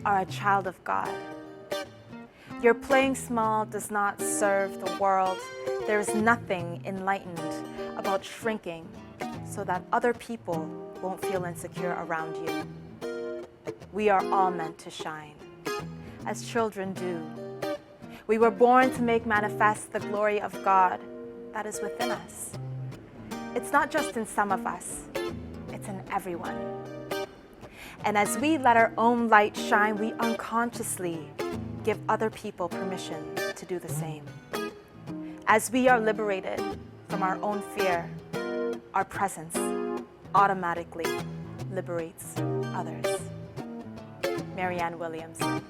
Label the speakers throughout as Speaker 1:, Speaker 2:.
Speaker 1: are a child of God. Your playing small does not serve the world. There is nothing enlightened about shrinking so that other people won't feel insecure around you. We are all meant to shine, as children do. We were born to make manifest the glory of God that is within us. It's not just in some of us, it's in everyone. And as we let our own light shine, we unconsciously give other people permission to do the same. As we are liberated from our own fear, our presence automatically liberates others. Marianne Williamson.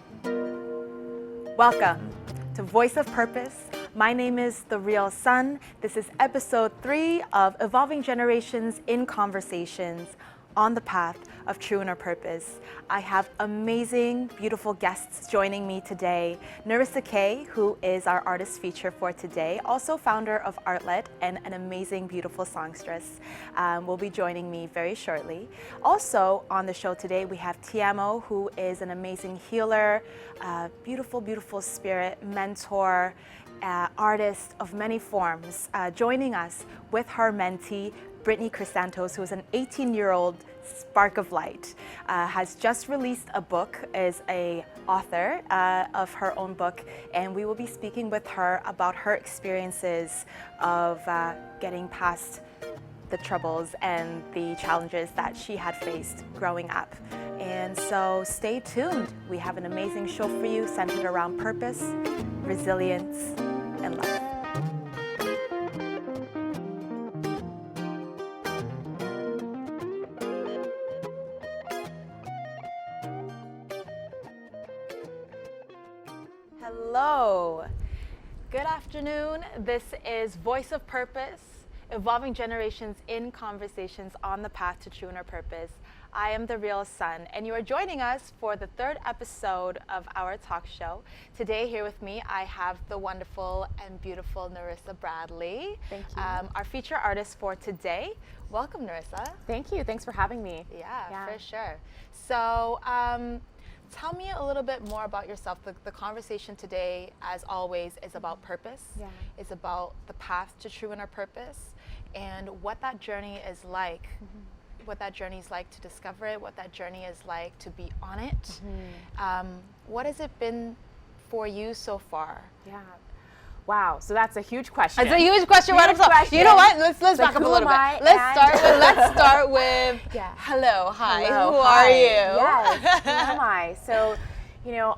Speaker 1: Welcome to Voice of Purpose. My name is The Real Sun. This is episode 3 of Evolving Generations in Conversations on the Path of True Inner Purpose. I have amazing, beautiful guests joining me today. Nerissa K, who is our artist feature for today, also founder of Artlet and an amazing, beautiful songstress, will be joining me very shortly. Also on the show today, we have Tiamo, who is an amazing healer, beautiful, beautiful spirit, mentor, artist of many forms, joining us with her mentee, Brittany Krystantos, who is an 18-year-old spark of light, has just released a book, is a author of her own book, and we will be speaking with her about her experiences of getting past the troubles and the challenges that she had faced growing up. And so stay tuned. We have an amazing show for you centered around purpose, resilience, and love. Hello, good afternoon. This is Voice of Purpose, Evolving Generations in Conversations on the Path to True Inner Purpose. I am The Real Sun, and you are joining us for the 3rd episode of our talk show. Today here with me, I have the wonderful and beautiful Nerissa Bradley.
Speaker 2: Thank you.
Speaker 1: Our feature artist for today. Welcome, Nerissa.
Speaker 2: Thank you. Thanks for having me.
Speaker 1: Yeah. For sure. So, tell me a little bit more about yourself. The conversation today, as always, is about purpose.
Speaker 2: Yeah.
Speaker 1: It's about the path to true inner purpose and what that journey is like. Mm-hmm. What that journey is like to discover it, what that journey is like to be on it. Mm-hmm. What has it been for you so far?
Speaker 2: Yeah. Wow. So that's a huge question.
Speaker 1: It's a huge question.
Speaker 2: Huge question.
Speaker 1: You know what? Let's
Speaker 2: like,
Speaker 1: back up a little bit. Let's start with
Speaker 2: yeah.
Speaker 1: Hello. Hi.
Speaker 2: Hello,
Speaker 1: Who
Speaker 2: hi.
Speaker 1: are you?
Speaker 2: Yes. Who am I? So,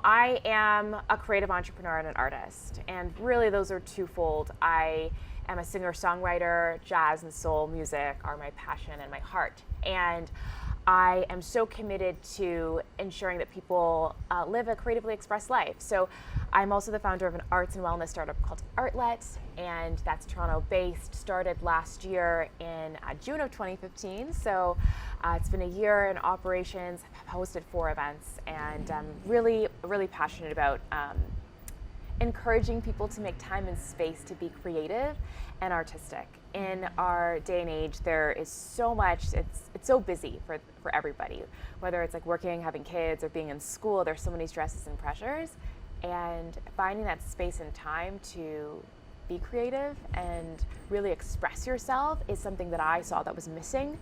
Speaker 2: I am a creative entrepreneur and an artist. And really those are twofold. I am a singer-songwriter. Jazz and soul music are my passion and my heart. And I am so committed to ensuring that people live a creatively expressed life. So I'm also the founder of an arts and wellness startup called Artlet, and that's Toronto-based, started last year in June of 2015. So it's been a year in operations. I've hosted 4 events, and I'm really, really passionate about encouraging people to make time and space to be creative and artistic. In our day and age, there is so much, it's so busy for everybody, whether it's like working, having kids, or being in school. There's so many stresses and pressures, and finding that space and time to be creative and really express yourself is something that I saw that was missing,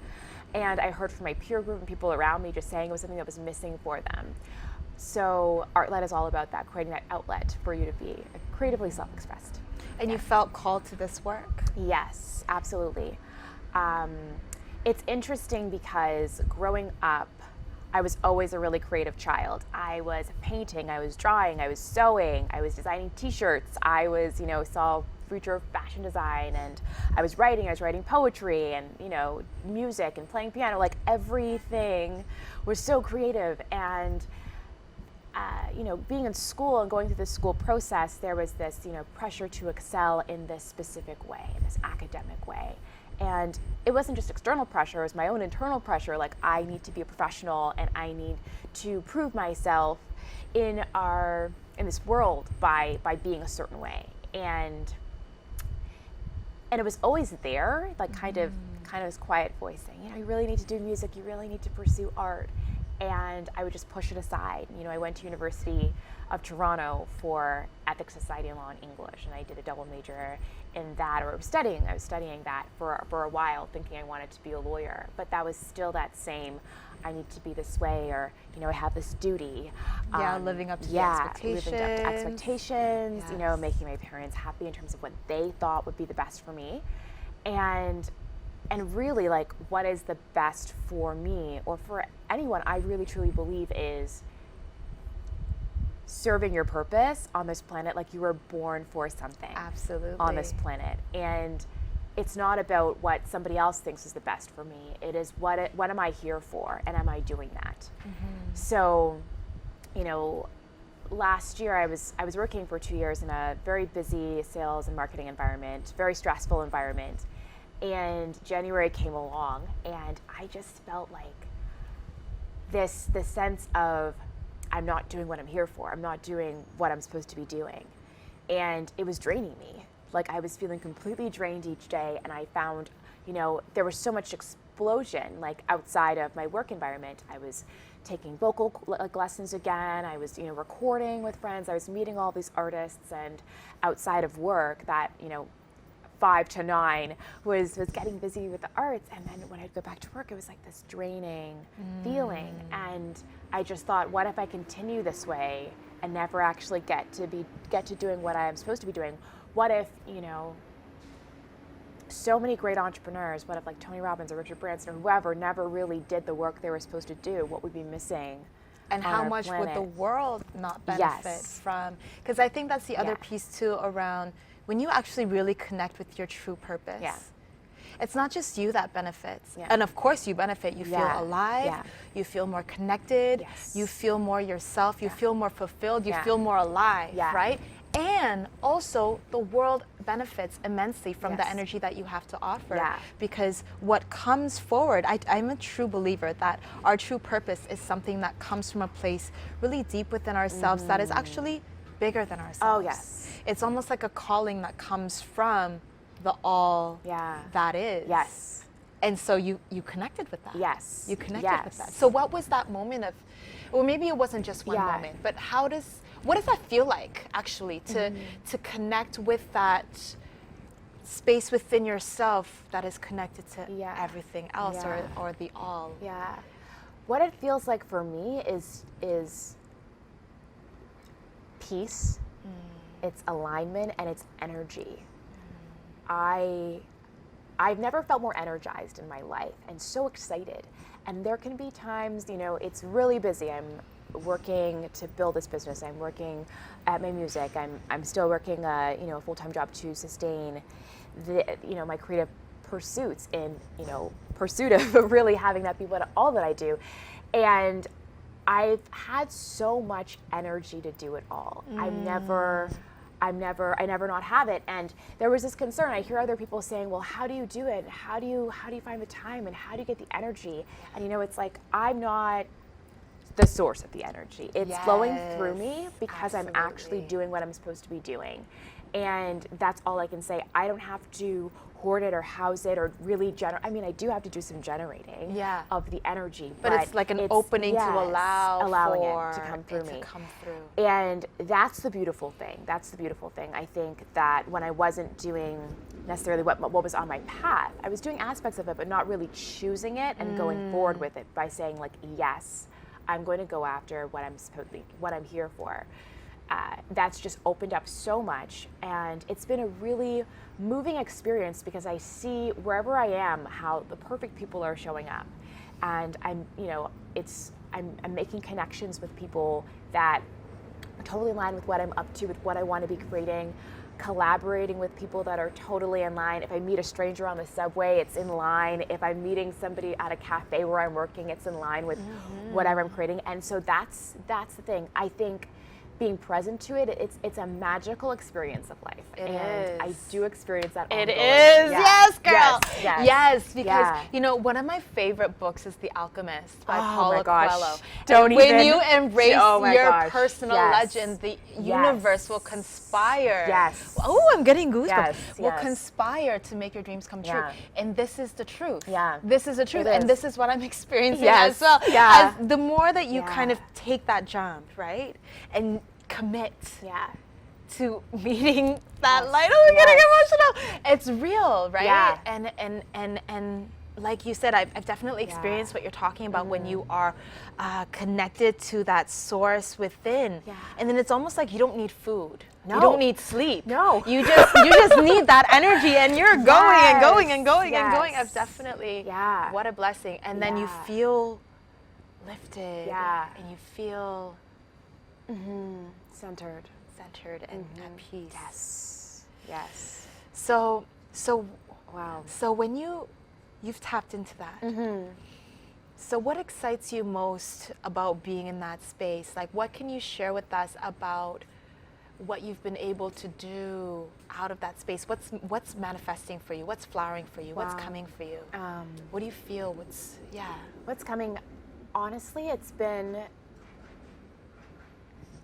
Speaker 2: and I heard from my peer group and people around me just saying it was something that was missing for them. So Artlet is all about that, creating that outlet for you to be creatively self-expressed.
Speaker 1: And you felt called to this work?
Speaker 2: Yes, absolutely. It's interesting because growing up, I was always a really creative child. I was painting, I was drawing, I was sewing, I was designing t-shirts, I was, saw future of fashion design, and I was writing poetry and, music and playing piano. Like everything was so creative. And being in school and going through the school process, there was this, pressure to excel in this specific way, in this academic way. And it wasn't just external pressure, it was my own internal pressure, like I need to be a professional and I need to prove myself in this world by being a certain way. And it was always there, like kind of this quiet voice saying, you really need to do music, you really need to pursue art. and I would just push it aside. You know, I went to University of Toronto for Ethics, Society and Law and English, and I did a double major in that, or I was studying that for a while, thinking I wanted to be a lawyer, but that was still that same, I need to be this way, or, you know, I have this duty.
Speaker 1: Living up to the expectations.
Speaker 2: Living up to expectations,
Speaker 1: Yes.
Speaker 2: you know, making my parents happy in terms of what they thought would be the best for me. And really, like, what is the best for me or for anyone, I really truly believe is serving your purpose on this planet. Like, you were born for something.
Speaker 1: Absolutely.
Speaker 2: On this planet. And it's not about what somebody else thinks is the best for me. It is what am I here for, and am I doing that? So, you know, last year I was working for 2 years in a very busy sales and marketing environment, very stressful environment. And January came along, and I just felt like this sense of, I'm not doing what I'm here for. I'm not doing what I'm supposed to be doing. And it was draining me. Like, I was feeling completely drained each day, and I found, you know, there was so much explosion, like, outside of my work environment. I was taking vocal lessons again. I was, you know, recording with friends. I was meeting all these artists, and outside of work, that, you know, 5 to 9 was getting busy with the arts. And then when I'd go back to work, it was like this draining feeling. And I just thought, what if I continue this way and never actually get to doing what I'm supposed to be doing? What if, you know, so many great entrepreneurs, what if like Tony Robbins or Richard Branson or whoever never really did the work they were supposed to do? What would be missing?
Speaker 1: And how much would the world not benefit from? Because I think that's the other piece too, around when you actually really connect with your true purpose. It's not just you that benefits. And of course you benefit. You feel alive, you feel more connected, you feel more yourself, you feel more fulfilled, you feel more alive, right? And also the world benefits immensely from the energy that you have to offer. Because what comes forward, I'm a true believer that our true purpose is something that comes from a place really deep within ourselves that is actually bigger than ourselves. It's almost like a calling that comes from the all that is. And so you connected with that. You connected with that. So what was that moment of, or maybe it wasn't just one moment, but what does that feel like actually to connect with that space within yourself that is connected to everything else or the all?
Speaker 2: What it feels like for me is peace, it's alignment, and it's energy. I've never felt more energized in my life and so excited. And there can be times, you know, it's really busy. I'm working to build this business. I'm working at my music. I'm still working, you know, a full-time job to sustain my creative pursuits in, you know, pursuit of really having that be all that I do. And I've had so much energy to do it all. I never not have it. And there was this concern. I hear other people saying, well, how do you do it? How do you find the time, and how do you get the energy? And, you know, it's like, I'm not the source of the energy. It's flowing through me because I'm actually doing what I'm supposed to be doing. And that's all I can say. I don't have to hoard it or house it or really generate. I mean, I do have to do some generating of the energy.
Speaker 1: But it's like an opening to allowing
Speaker 2: it to come through me. And that's the beautiful thing. That's the beautiful thing. I think that when I wasn't doing necessarily what was on my path, I was doing aspects of it, but not really choosing it and going forward with it by saying, like, yes, I'm going to go after what I'm here for. That's just opened up so much, and it's been a really moving experience because I see wherever I am how the perfect people are showing up, and I'm making connections with people that are totally in line with what I'm up to, with what I want to be creating, collaborating with people that are totally in line. If I meet a stranger on the subway, it's in line. If I'm meeting somebody at a cafe where I'm working, it's in line with whatever I'm creating. And so that's the thing. I think being present to it, it's a magical experience of life.
Speaker 1: It
Speaker 2: and I
Speaker 1: is.
Speaker 2: do experience that
Speaker 1: It
Speaker 2: ongoing.
Speaker 1: is,
Speaker 2: Yeah.
Speaker 1: yes, girl.
Speaker 2: Yes.
Speaker 1: Because
Speaker 2: Yeah.
Speaker 1: you know, one of my favorite books is The Alchemist by
Speaker 2: Oh
Speaker 1: Paulo
Speaker 2: my gosh.
Speaker 1: Coelho.
Speaker 2: Don't
Speaker 1: when
Speaker 2: even-
Speaker 1: you embrace
Speaker 2: Oh my
Speaker 1: your
Speaker 2: gosh.
Speaker 1: personal
Speaker 2: Yes.
Speaker 1: legend, the
Speaker 2: Yes.
Speaker 1: universe will conspire.
Speaker 2: Yes.
Speaker 1: Oh, I'm getting goosebumps.
Speaker 2: Yes,
Speaker 1: Will
Speaker 2: yes.
Speaker 1: conspire to make your dreams come true.
Speaker 2: Yeah.
Speaker 1: And this is the truth.
Speaker 2: Yeah.
Speaker 1: This is the truth.
Speaker 2: It
Speaker 1: And
Speaker 2: is.
Speaker 1: this is what I'm experiencing
Speaker 2: Yes.
Speaker 1: as well.
Speaker 2: Yeah.
Speaker 1: As the more that you
Speaker 2: Yeah.
Speaker 1: kind of take that jump, right? And commit
Speaker 2: Yeah.
Speaker 1: to meeting that
Speaker 2: Yes.
Speaker 1: light. Oh, I'm getting
Speaker 2: Yes.
Speaker 1: emotional. It's real, right?
Speaker 2: Yeah.
Speaker 1: And like you said, I've definitely experienced what you're talking about when you are connected to that source within.
Speaker 2: Yeah.
Speaker 1: And then it's almost like you don't need food.
Speaker 2: No.
Speaker 1: You don't need sleep.
Speaker 2: No.
Speaker 1: You just need that energy, and you're going and going and going and going.
Speaker 2: Yes.
Speaker 1: It's definitely
Speaker 2: Yeah.
Speaker 1: what a blessing. And then you
Speaker 2: Yeah.
Speaker 1: feel lifted.
Speaker 2: Yeah.
Speaker 1: And you feel
Speaker 2: Centered.
Speaker 1: centered and at peace.
Speaker 2: Yes. Yes.
Speaker 1: So
Speaker 2: Wow.
Speaker 1: so when you've tapped into that. So what excites you most about being in that space? Like, what can you share with us about what you've been able to do out of that space? What's manifesting for you? What's flowering for you? What's
Speaker 2: Wow.
Speaker 1: coming for you? What do you feel?
Speaker 2: What's coming? Honestly, it's been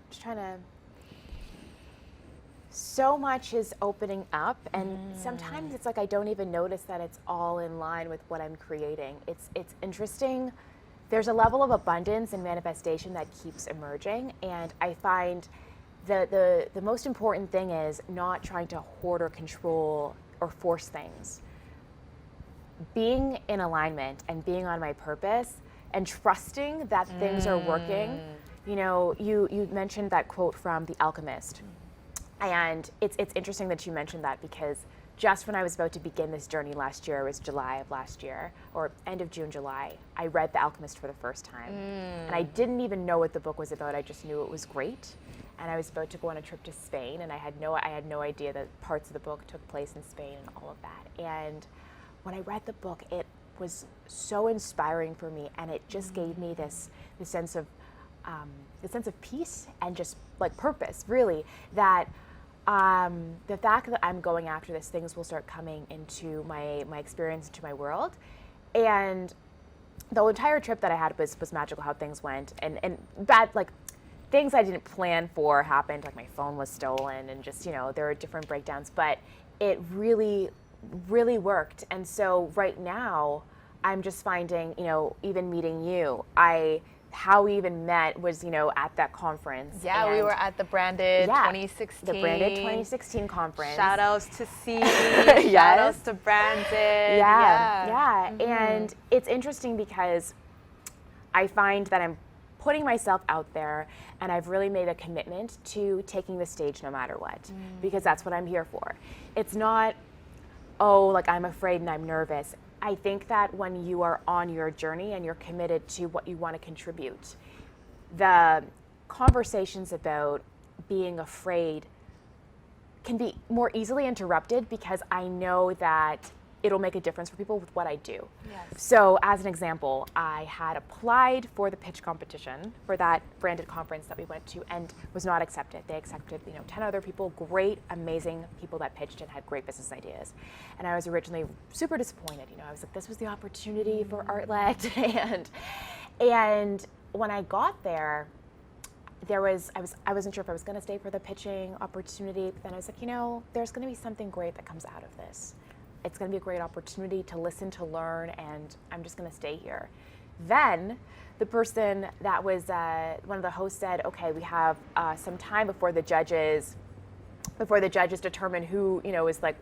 Speaker 2: just trying to. So much is opening up, and sometimes it's like I don't even notice that it's all in line with what I'm creating. It's interesting. There's a level of abundance and manifestation that keeps emerging, and I find the most important thing is not trying to hoard or control or force things. Being in alignment and being on my purpose and trusting that things are working. You know, you mentioned that quote from The Alchemist. And it's interesting that you mentioned that, because just when I was about to begin this journey last year, it was July of last year, or end of June, July, I read The Alchemist for the first time. And I didn't even know what the book was about. I just knew it was great. And I was about to go on a trip to Spain, and I had no idea that parts of the book took place in Spain and all of that. And when I read the book, it was so inspiring for me, and it just gave me this sense of peace and just like purpose, really, that the fact that I'm going after this, things will start coming into my experience, into my world. And the entire trip that I had was magical, how things went, and bad, like things I didn't plan for happened, like my phone was stolen, and just, you know, there were different breakdowns, but it really, really worked. And so right now I'm just finding, you know, even meeting you, how we even met was, you know, at that conference.
Speaker 1: Yeah, we were at the Branded 2016.
Speaker 2: The Branded 2016 conference.
Speaker 1: Shout outs to C. Shout outs to Branded.
Speaker 2: Yeah. And it's interesting because I find that I'm putting myself out there, and I've really made a commitment to taking the stage no matter what, because that's what I'm here for. It's not, oh, like I'm afraid and I'm nervous. I think that when you are on your journey and you're committed to what you want to contribute, the conversations about being afraid can be more easily interrupted, because I know that it'll make a difference for people with what I do.
Speaker 1: Yes.
Speaker 2: So as an example, I had applied for the pitch competition for that Branded conference that we went to, and was not accepted. They accepted, 10 other people, great, amazing people that pitched and had great business ideas. And I was originally super disappointed. I was like, this was the opportunity for Artlet. and when I got there, I wasn't sure if I was gonna stay for the pitching opportunity, but then I was like, there's gonna be something great that comes out of this. It's going to be a great opportunity to listen, to learn, and I'm just going to stay here. Then the person that was one of the hosts said, okay, we have some time before the judges determine who, is like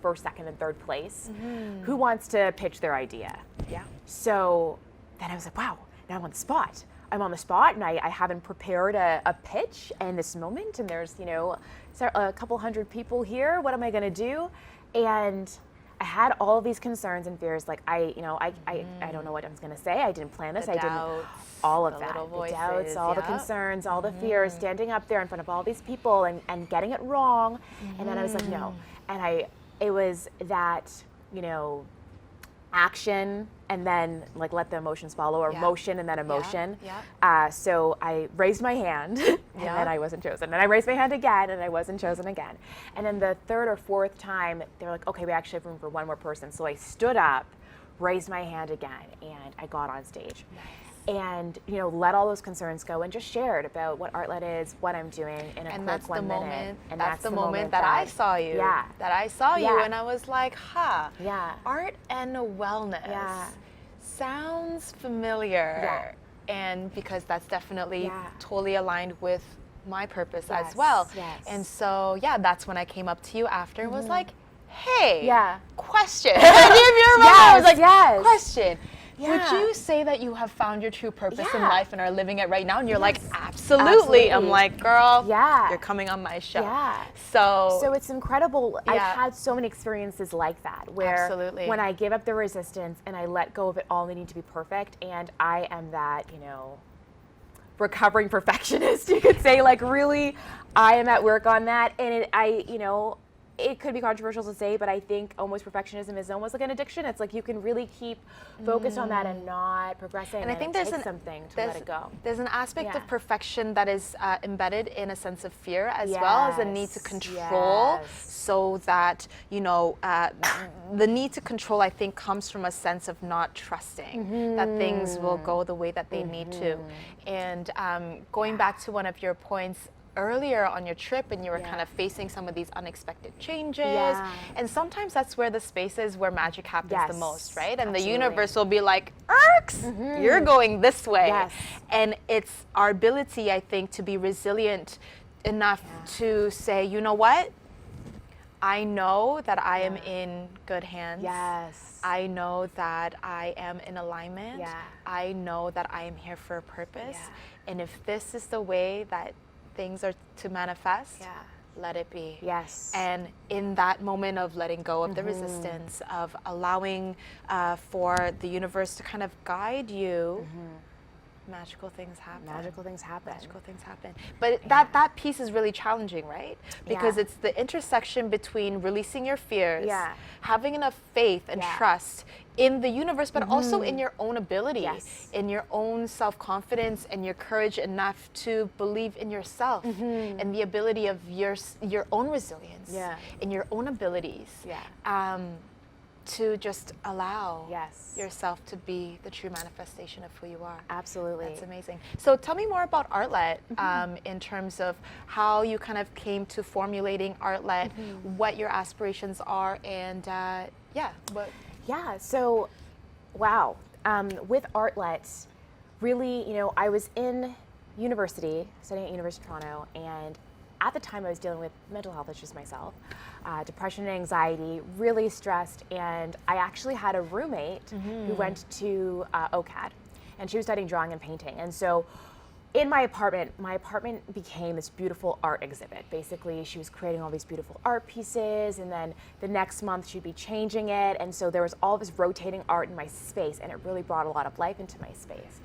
Speaker 2: first, second, and third place, who wants to pitch their idea.
Speaker 1: Yeah.
Speaker 2: So then I was like, wow, now I'm on the spot. I'm on the spot, and I haven't prepared a pitch in this moment, and there's, a couple hundred people here. What am I going to do? And I had all of these concerns and fears, like I don't know what I was going to say. I didn't plan this.
Speaker 1: The doubts,
Speaker 2: all of
Speaker 1: the
Speaker 2: that.
Speaker 1: little voices,
Speaker 2: the doubts, all the concerns, all the fears, standing up there in front of all these people and getting it wrong. And then I was like, no. And it was that, action and then like let the emotions follow, or motion and then emotion. So I raised my hand and then I wasn't chosen. And I raised my hand again and I wasn't chosen again. And then the third or fourth time, they were like, okay, we actually have room for one more person. So I stood up, raised my hand again, and I got on stage. And let all those concerns go and just shared about what Artlet is, what I'm doing in a quick 1 minute.
Speaker 1: And that's the moment that I saw you. That I saw you, and I was like, art and wellness sounds familiar. And because that's definitely totally aligned with my purpose as well. And so, that's when I came up to you after and was like, hey, question. If you remember, I was like, question. Would you say that you have found your true purpose in life and are living it right now? And you're like, absolutely. I'm like, girl, you're coming on my show. So
Speaker 2: it's incredible. I've had so many experiences like that where when I give up the resistance and I let go of it all needing to be perfect, and I am that, recovering perfectionist, you could say, like really, I am at work on that. And it could be controversial to say, but I think almost perfectionism is almost like an addiction. It's like you can really keep focused on that and not progressing. And I think there's something to let it go.
Speaker 1: There's an aspect of perfection that is embedded in a sense of fear, as well as a need to control, so that the need to control, I think, comes from a sense of not trusting that things will go the way that they need to. And going back to one of your points earlier on your trip, and you were kind of facing some of these unexpected changes, and sometimes that's where the space is where magic happens the most, right? And the universe will be like, Erks, you're going this way. And it's our ability, I think, to be resilient enough to say, you know what, I know that I am in good hands. I know that I am in alignment. I know that I am here for a purpose. And if this is the way that things are to manifest, let it be. And in that moment of letting go of the resistance, of allowing for the universe to kind of guide you, magical things happen.
Speaker 2: Magical things happen.
Speaker 1: But that piece is really challenging, right? Because it's the intersection between releasing your fears, having enough faith and trust in the universe, but also in your own ability, in your own self-confidence and your courage enough to believe in yourself and the ability of your own resilience and your own abilities. To just allow yourself to be the true manifestation of who you are.
Speaker 2: Absolutely.
Speaker 1: That's amazing. So tell me more about Artlet in terms of how you kind of came to formulating Artlet, what your aspirations are, and
Speaker 2: so wow. With Artlet, really, I was in university, studying at University of Toronto, and at the time I was dealing with mental health issues myself, depression and anxiety, really stressed, and I actually had a roommate who went to OCAD, and she was studying drawing and painting. And so in my apartment became this beautiful art exhibit. Basically, she was creating all these beautiful art pieces, and then the next month she'd be changing it, and so there was all this rotating art in my space, and it really brought a lot of life into my space.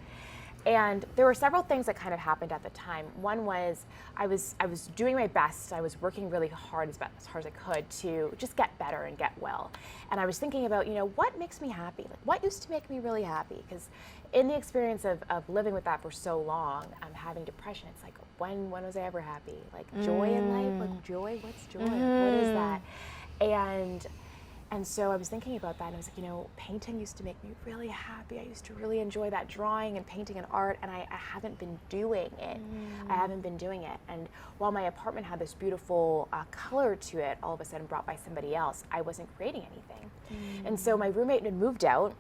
Speaker 2: And there were several things that kind of happened at the time. One was I was doing my best. I was working really hard, as hard as I could, to just get better and get well. And I was thinking about, what makes me happy? Like, what used to make me really happy? Because in the experience of living with that for so long, having depression, it's like, when was I ever happy? Like, joy in life? Like, joy? What's joy? What is that? And so I was thinking about that, and I was like, painting used to make me really happy. I used to really enjoy that drawing and painting and art, and I haven't been doing it. And while my apartment had this beautiful color to it, all of a sudden brought by somebody else, I wasn't creating anything. And so my roommate had moved out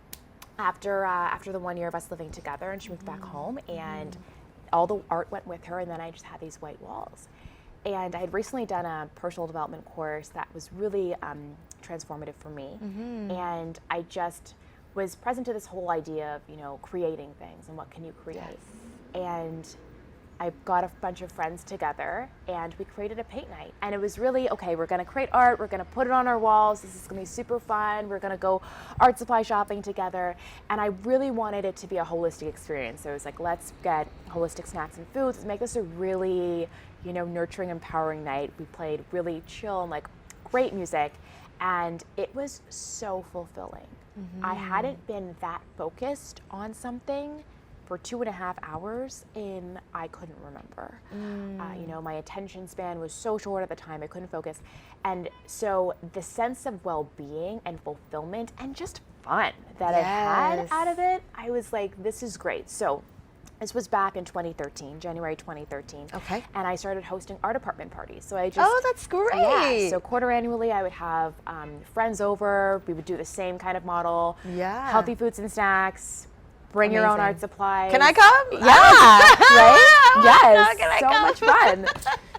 Speaker 2: after the 1 year of us living together, and she moved back home, and all the art went with her, and then I just had these white walls. And I had recently done a personal development course that was really transformative for me. And I just was present to this whole idea of, creating things and what can you create. And I got a bunch of friends together and we created a paint night. And it was really, okay, we're gonna create art, we're gonna put it on our walls, this is gonna be super fun, we're gonna go art supply shopping together. And I really wanted it to be a holistic experience. So it was like, let's get holistic snacks and foods, let's make this a really, nurturing, empowering night. We played really chill and like great music, and it was so fulfilling. I hadn't been that focused on something for 2.5 hours in, I couldn't remember. You know, my attention span was so short at the time, I couldn't focus. And so the sense of well-being and fulfillment and just fun that I had out of it, I was like, this is great. So this was back in 2013, January 2013.
Speaker 1: Okay.
Speaker 2: And I started hosting art apartment parties. So I just...
Speaker 1: Oh, that's great.
Speaker 2: Yeah, so quarter annually I would have friends over, we would do the same kind of model.
Speaker 1: Yeah.
Speaker 2: Healthy foods and snacks, bring your own art supplies.
Speaker 1: Can I come?
Speaker 2: Yeah, right? Yes,
Speaker 1: Can I
Speaker 2: so
Speaker 1: come?
Speaker 2: much fun.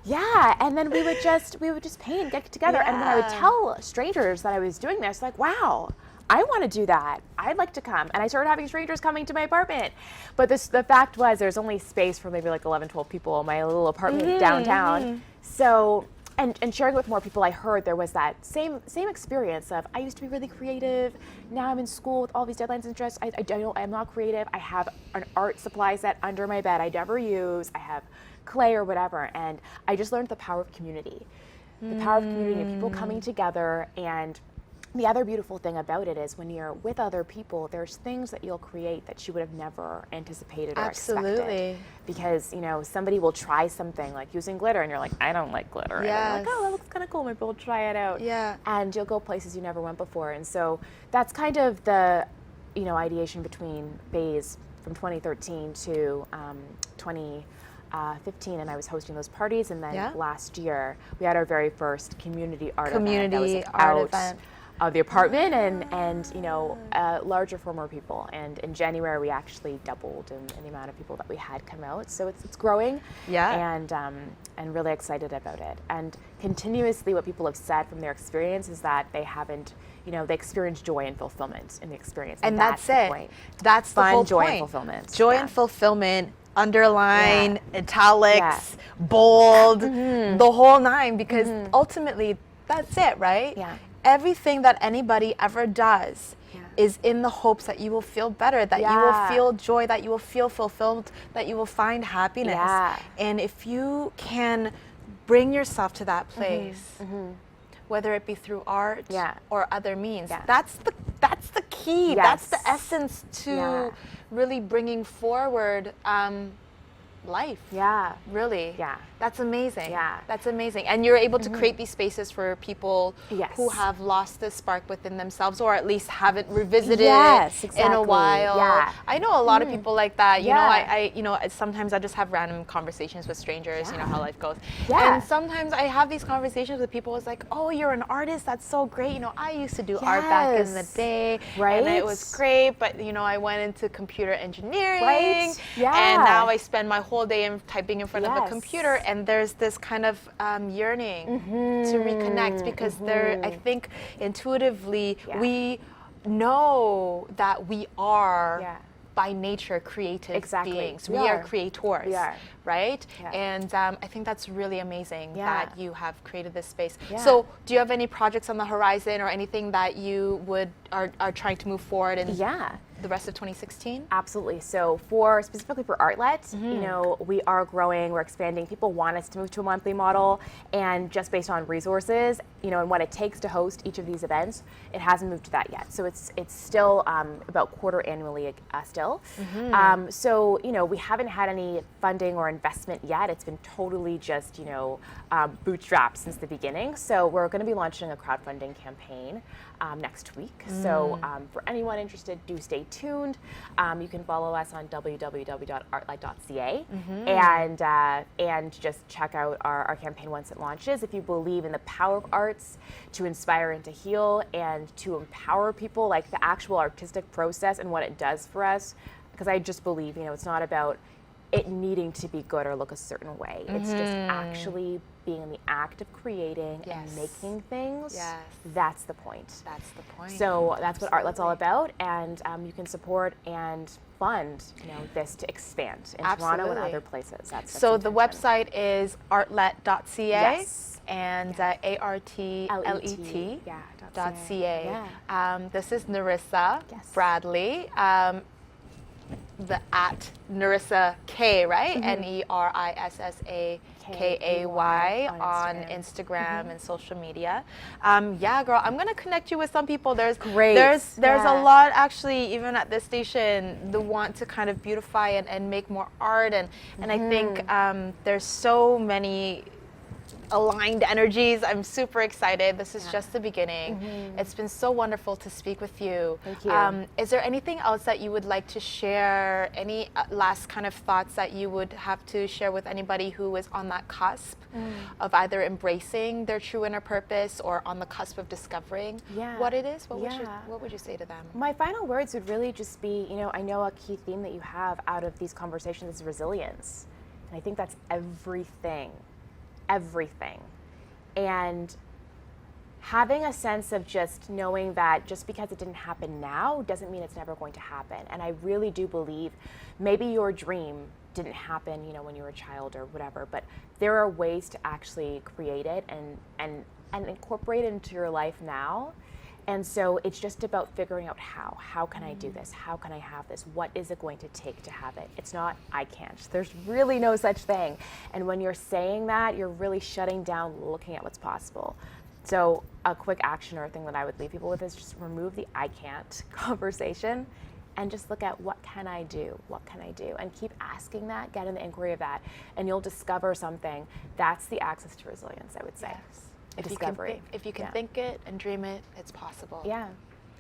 Speaker 2: Yeah, and then we would just paint, get together, and then I would tell strangers that I was doing this, like, wow, I want to do that. I'd like to come. And I started having strangers coming to my apartment. But the fact was there's only space for maybe like 11, 12 people in my little apartment downtown. So, and sharing with more people, I heard there was that same experience of, I used to be really creative. Now I'm in school with all these deadlines and stress. I'm not creative. I have an art supply set under my bed I never use. I have clay or whatever. And I just learned the power of community. The power of community and people coming together. And the other beautiful thing about it is when you're with other people, there's things that you'll create that you would have never anticipated or expected. Because, you know, somebody will try something like using glitter and you're like, I don't like glitter. And you're like, oh, that looks kind of cool. Maybe we'll try it out.
Speaker 1: Yeah.
Speaker 2: And you'll go places you never went before. And so that's kind of the, you know, ideation between Bays from 2013 to 2015, and I was hosting those parties. And then last year, we had our very first community art event that was out of the apartment and you know, larger for more people. And in January, we actually doubled in the amount of people that we had come out. So it's growing. Yeah. And really excited about it. And continuously, what people have said from their experience is that they haven't, you know, they experience joy and fulfillment in the experience. And that's the point.
Speaker 1: That's the whole
Speaker 2: joy
Speaker 1: point.
Speaker 2: And fulfillment.
Speaker 1: Joy and fulfillment. Underline, italics, bold, the whole nine, because ultimately that's it, right?
Speaker 2: Yeah.
Speaker 1: Everything that anybody ever does is in the hopes that you will feel better, that you will feel joy, that you will feel fulfilled, that you will find happiness.
Speaker 2: Yeah.
Speaker 1: And if you can bring yourself to that place, whether it be through art or other means, that's the key. That's the essence to really bringing forward life. Yeah. Really. Yeah. That's amazing. Yeah. That's amazing. And you're able to create these spaces for people who have lost the spark within themselves, or at least haven't revisited in a while. Yeah. I know a lot of people like that. You know, you know, sometimes I just have random conversations with strangers, you know how life goes. Yeah. And sometimes I have these conversations with people. It's like, oh, you're an artist. That's so great. You know, I used to do art back in the day. Right. And it was great. But, you know, I went into computer engineering. Right. Yeah. And now I spend my whole day typing in front of a computer, and there's this kind of yearning to reconnect, because there, I think intuitively we know that we are by nature creative beings. We are creators, right? Yeah. And I think that's really amazing that you have created this space. Yeah. So do you have any projects on the horizon or anything that you are trying to move forward in the rest of 2016?
Speaker 2: Absolutely. So specifically for Artlet, you know, we are growing, we're expanding. People want us to move to a monthly model, and just based on resources, you know, and what it takes to host each of these events, it hasn't moved to that yet. So it's still about quarter annually still. So, you know, we haven't had any funding or investment yet. It's been totally just, you know, bootstrapped since the beginning. So we're going to be launching a crowdfunding campaign next week. So for anyone interested, do stay tuned. You can follow us on www.artlight.ca and just check out our campaign once it launches. If you believe in the power of arts to inspire and to heal and to empower people, like the actual artistic process and what it does for us, because I just believe, you know, it's not about it needing to be good or look a certain way. It's just actually being in the act of creating and making things. That's the point. That's the point. So that's what Artlet's all about, and you can support and fund, you know, this to expand in Toronto and other places. That's
Speaker 1: so the website is artlet.ca and artlet.ca. This is Nerissa Bradley. The at Nerissa K, right? Nerissa K-A-Y on Instagram and social media. Yeah, girl, I'm gonna connect you with some people. There's a lot actually, even at this station, the want to kind of beautify and make more art, and I think there's so many aligned energies. I'm super excited. This is just the beginning. It's been so wonderful to speak with you.
Speaker 2: Thank you.
Speaker 1: Is there anything else that you would like to share? Any last kind of thoughts that you would have to share with anybody who is on that cusp of either embracing their true inner purpose or on the cusp of discovering what it is? What would you say to them?
Speaker 2: My final words would really just be, I know a key theme that you have out of these conversations is resilience. And I think that's everything. And having a sense of just knowing that just because it didn't happen now doesn't mean it's never going to happen. And I really do believe maybe your dream didn't happen, when you were a child or whatever, but there are ways to actually create it and incorporate it into your life now. And so it's just about figuring out how can I do this? How can I have this? What is it going to take to have it? It's not, I can't. There's really no such thing. And when you're saying that, you're really shutting down looking at what's possible. So a quick action or thing that I would leave people with is just remove the I can't conversation and just look at what can I do? What can I do? And keep asking that, get in the inquiry of that, and you'll discover something. That's the access to resilience, I would say.
Speaker 1: Yes.
Speaker 2: Discovery.
Speaker 1: If you can think it and dream it, it's possible.
Speaker 2: Yeah.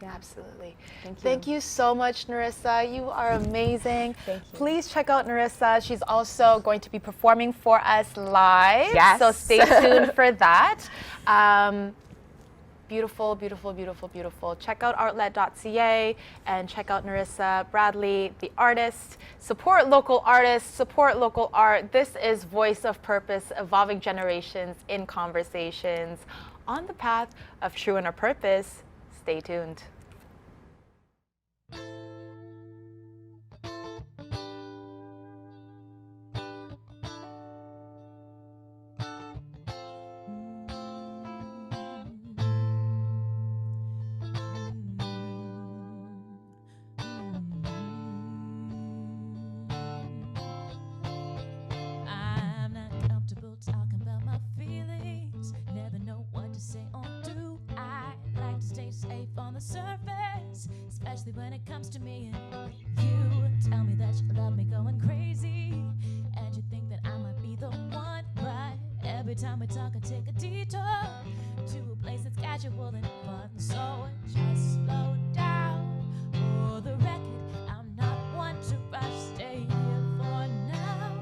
Speaker 1: Absolutely.
Speaker 2: Thank you.
Speaker 1: Thank you so much, Nerissa. You are amazing.
Speaker 2: Thank you.
Speaker 1: Please check out Nerissa. She's also going to be performing for us live.
Speaker 2: Yes.
Speaker 1: So stay tuned for that. Beautiful, beautiful, beautiful, beautiful. Check out outlet.ca and check out Nerissa Bradley, the artist. Support local artists, support local art. This is Voice of Purpose, Evolving Generations in Conversations on the path of true inner purpose. Stay tuned.
Speaker 3: Especially when it comes to me and you tell me that you love me going crazy and you think that I might be the one, but every time we talk I take a detour to a place that's casual and fun, so just slow down. For the record, I'm not one to rush, stay here for now.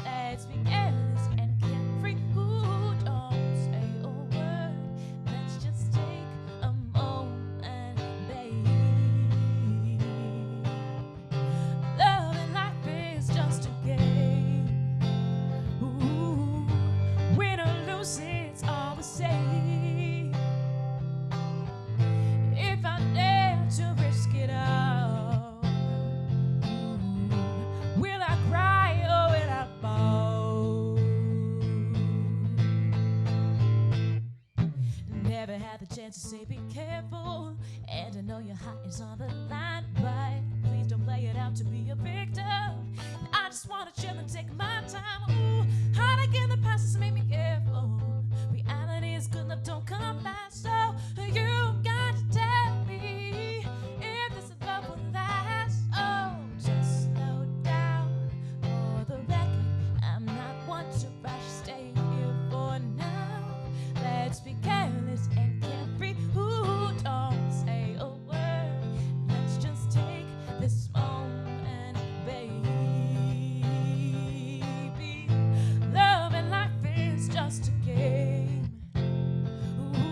Speaker 3: Let's be careless and carefree. Ooh, don't say a word, let's just take a moment, baby. Love and life is just a game. Ooh, win or lose, it's all the same. If I dare to risk it all, will I cry or will I fall? Never had the chance to say be careful, and I know your heart is on the line, but please don't play it out to be a victim. I just wanna chill and take my time. Ooh, heartache in the past has made me careful. Reality is good, love don't come fast, so you got to tell me if this love will last. Oh, just slow down. For the record, I'm not one to rush, stay here for now. Let's be careless and carefree. Ooh, don't say a word, let's just take this moment, baby. Love and life is just a game. Ooh,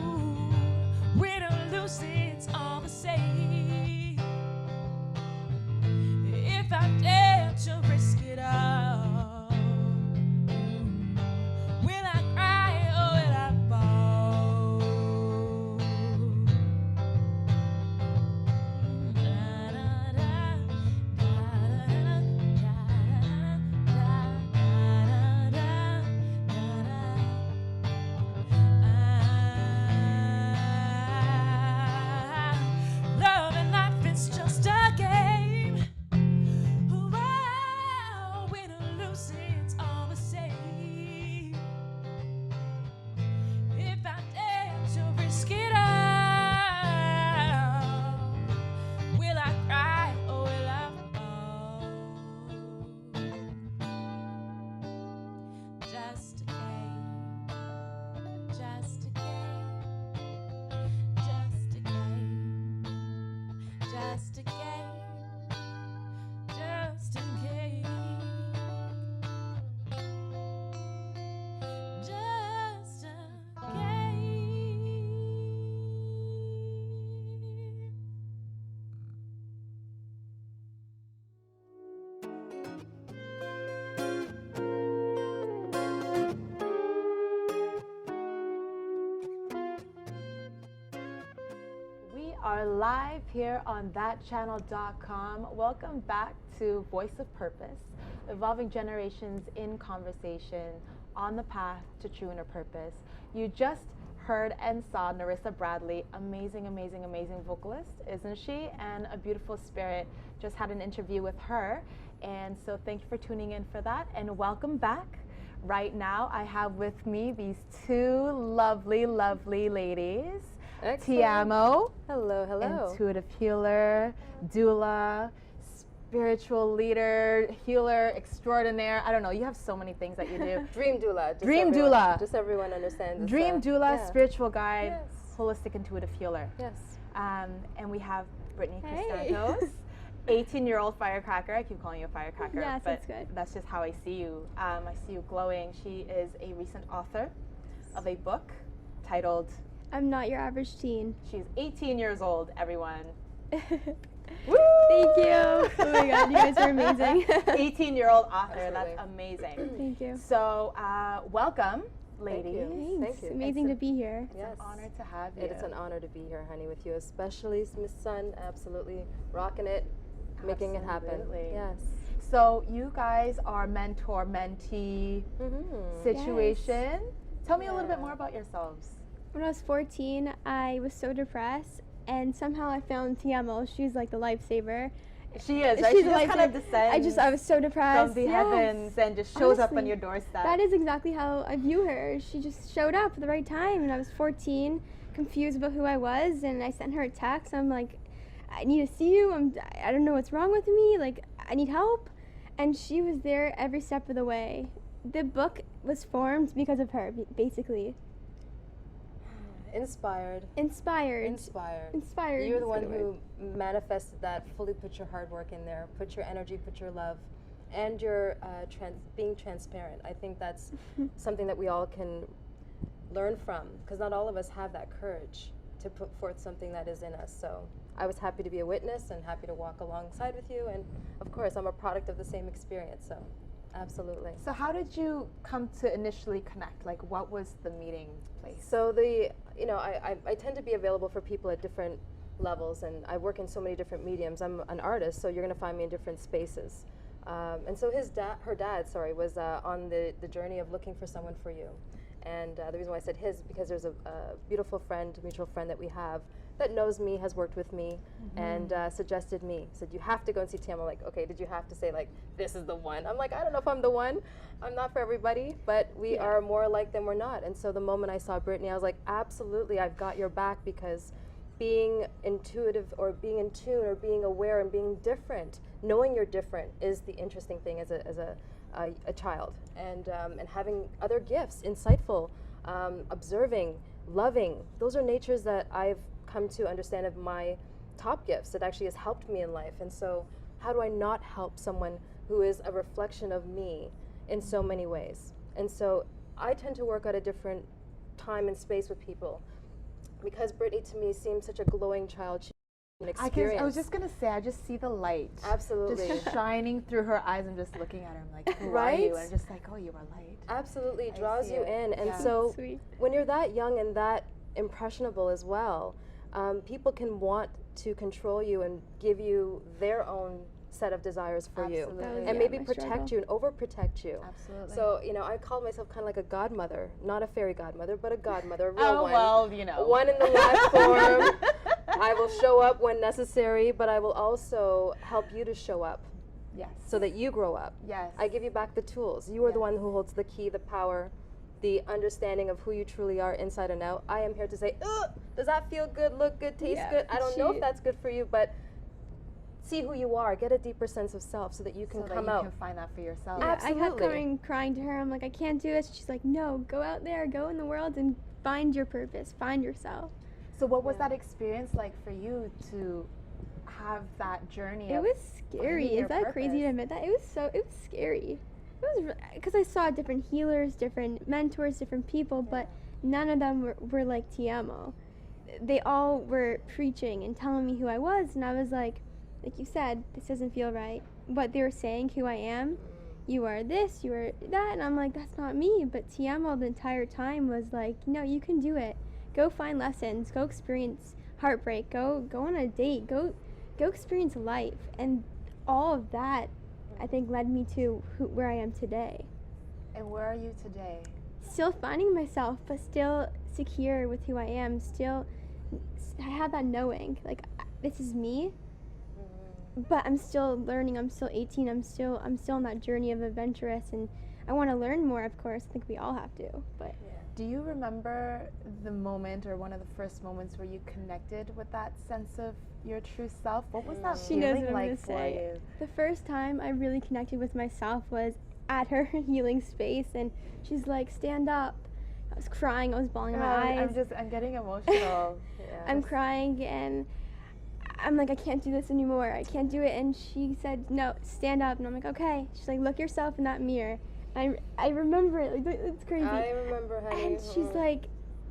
Speaker 1: are live here on thatchannel.com. Welcome back to Voice of Purpose, Evolving Generations in Conversation on the path to true inner purpose. You just heard and saw Nerissa Bradley, amazing, amazing, amazing vocalist, isn't she? And a beautiful spirit. Just had an interview with her. And so thank you for tuning in for that. And welcome back. Right now, I have with me these two lovely, lovely ladies.
Speaker 4: Excellent.
Speaker 1: Ti Amo,
Speaker 4: Hello, hello.
Speaker 1: intuitive healer, doula, spiritual leader, healer extraordinaire. I don't know, you have so many things that you do.
Speaker 4: Dream doula.
Speaker 1: Doula.
Speaker 4: Just everyone understands.
Speaker 1: Dream doula,
Speaker 4: yeah.
Speaker 1: spiritual guide,
Speaker 4: Yes.
Speaker 1: holistic intuitive healer.
Speaker 4: Yes.
Speaker 1: And we have Brittany
Speaker 5: Hey.
Speaker 1: Krystantos, 18-year-old firecracker. I keep calling you a firecracker,
Speaker 5: Yes,
Speaker 1: but
Speaker 5: that's good.
Speaker 1: that's just how I see you. I see you glowing. She is a recent author of a book titled,
Speaker 5: I'm not your average teen.
Speaker 1: she's 18 years old, everyone.
Speaker 5: Thank you. Oh my god, you guys are amazing.
Speaker 1: 18-year-old author,
Speaker 4: Absolutely.
Speaker 1: that's amazing.
Speaker 5: Thank you.
Speaker 1: So, welcome,
Speaker 4: Thank
Speaker 1: ladies.
Speaker 4: you.
Speaker 5: Thanks.
Speaker 4: Thank you.
Speaker 5: Amazing to be here.
Speaker 4: Yes.
Speaker 1: Honored to have you.
Speaker 4: It is an honor to be here, honey, with you, especially Miss Sun. Absolutely rocking it, making it happen.
Speaker 1: Absolutely.
Speaker 4: Yes.
Speaker 1: So, you guys are mentor-mentee
Speaker 4: Mm-hmm.
Speaker 1: situation. Tell me a little bit
Speaker 4: Yeah.
Speaker 1: more about yourselves.
Speaker 5: When I was 14, I was so depressed, and somehow I found Tiamo. She's like the lifesaver.
Speaker 1: She is, right?
Speaker 5: She's
Speaker 1: She
Speaker 5: the
Speaker 1: just kind of
Speaker 5: lifesaver.
Speaker 1: descends
Speaker 5: I was so depressed.
Speaker 1: from the
Speaker 5: Yes.
Speaker 1: heavens and just shows up on
Speaker 5: Honestly,
Speaker 1: your doorstep.
Speaker 5: That is exactly how I view her. She just showed up at the right time, and I was 14, confused about who I was, and I sent her a text. I'm like, I need to see you. I don't know what's wrong with me. Like, I need help. And she was there every step of the way. The book was formed because of her, basically.
Speaker 4: Inspired.
Speaker 5: Inspired.
Speaker 4: Inspired. You're the one who manifested that, fully put your hard work in there, put your energy, put your love, and your being transparent. I think that's something that we all can learn from, because not all of us have that courage to put forth something that is in us. So I was happy to be a witness and happy to walk alongside with you. And of course, I'm a product of the same experience. So absolutely.
Speaker 1: So how did you come to initially connect? Like, what was the meeting place?
Speaker 4: So I tend to be available for people at different levels, and I work in so many different mediums. I'm an artist, so you're going to find me in different spaces. And so her dad, was on the journey of looking for someone for you. And the reason why I said his, because there's a beautiful friend, mutual friend that we have that knows me, has worked with me, and suggested me. Said, you have to go and see Tim. I'm like, okay, did you have to say, like, this is the one? I'm like, I don't know if I'm the one. I'm not for everybody, but we are more alike than we're not. And so the moment I saw Brittany, I was like, absolutely, I've got your back, because being intuitive or being in tune or being aware and being different, knowing you're different, is the interesting thing as a child. And having other gifts, insightful, observing, loving, those are natures that I've come to understand of my top gifts that actually has helped me in life. And so how do I not help someone who is a reflection of me in so many ways? And so I tend to work at a different time and space with people, because Brittany to me seems such a glowing child. She an experience.
Speaker 1: I was just gonna say, I just see the light.
Speaker 4: Absolutely.
Speaker 1: Just shining through her eyes. I'm just looking at her. I'm like, who are
Speaker 4: Right?
Speaker 1: you? And I'm just like, oh, you are light.
Speaker 4: Absolutely
Speaker 1: I
Speaker 4: draws
Speaker 1: see
Speaker 4: you
Speaker 1: it.
Speaker 4: in. And
Speaker 1: Yeah.
Speaker 4: so
Speaker 5: Sweet.
Speaker 4: when you're that young and that impressionable as well, people can want to control you and give you their own set of desires for you.
Speaker 1: Absolutely.
Speaker 4: And
Speaker 5: Yeah,
Speaker 4: maybe
Speaker 5: my
Speaker 4: protect
Speaker 5: struggle.
Speaker 4: you and overprotect you.
Speaker 1: Absolutely.
Speaker 4: So, I call myself kind of like a godmother, not a fairy godmother, but a godmother, a real one.
Speaker 1: well, you know.
Speaker 4: One in the live form. I will show up when necessary, but I will also help you to show up
Speaker 1: Yes.
Speaker 4: so that you grow up.
Speaker 1: Yes.
Speaker 4: I give you back the tools. You are the one who holds the key, the power, the understanding of who you truly are inside and out. I am here to say, does that feel good, look good, taste
Speaker 5: Yeah,
Speaker 4: good? I don't know if
Speaker 5: she-
Speaker 4: that's good for you, but see who you are. Get a deeper sense of self so that you can
Speaker 1: so that
Speaker 4: come
Speaker 1: you
Speaker 4: out.
Speaker 1: can find that for yourself.
Speaker 5: Yeah, I kept
Speaker 4: Absolutely.
Speaker 5: coming crying to her. I'm like, I can't do this. She's like, no, go out there, go in the world and find your purpose, find yourself.
Speaker 1: So what was that experience like for you to have that journey?
Speaker 5: It
Speaker 1: of
Speaker 5: was scary.
Speaker 1: finding your
Speaker 5: Is that crazy to
Speaker 1: purpose?
Speaker 5: admit that? It was scary. It was because I saw different healers, different mentors, different people, but none of them were like Tiamo. They all were preaching and telling me who I was, and I was like you said, this doesn't feel right. What they were saying, who I am, you are this, you are that, and I'm like, that's not me. But Tiamo the entire time was like, no, you can do it. Go find lessons. Go experience heartbreak, go on a date, go experience life. And all of that, I think, led me to where I am today.
Speaker 1: And where are you today?
Speaker 5: Still finding myself, but still secure with who I am. Still, I have that knowing, like, this is me. But I'm still learning. I'm still 18. I'm still on that journey of adventurous, and I want to learn more. Of course, I think we all have to. But
Speaker 1: do you remember the moment or one of the first moments where you connected with that sense of your true self? What was that
Speaker 5: She knows
Speaker 1: feeling
Speaker 5: what I'm
Speaker 1: like
Speaker 5: gonna
Speaker 1: for
Speaker 5: say.
Speaker 1: you?
Speaker 5: The first time I really connected with myself was at her healing space, and she's like, "Stand up." I was crying. I was bawling my eyes.
Speaker 1: I'm getting emotional.
Speaker 5: I'm crying, and I'm like, I can't do this anymore. I can't do it. And she said, "No, stand up." And I'm like, okay. She's like, look yourself in that mirror. I remember it. Like, it's crazy.
Speaker 4: I remember, honey.
Speaker 5: And she's like,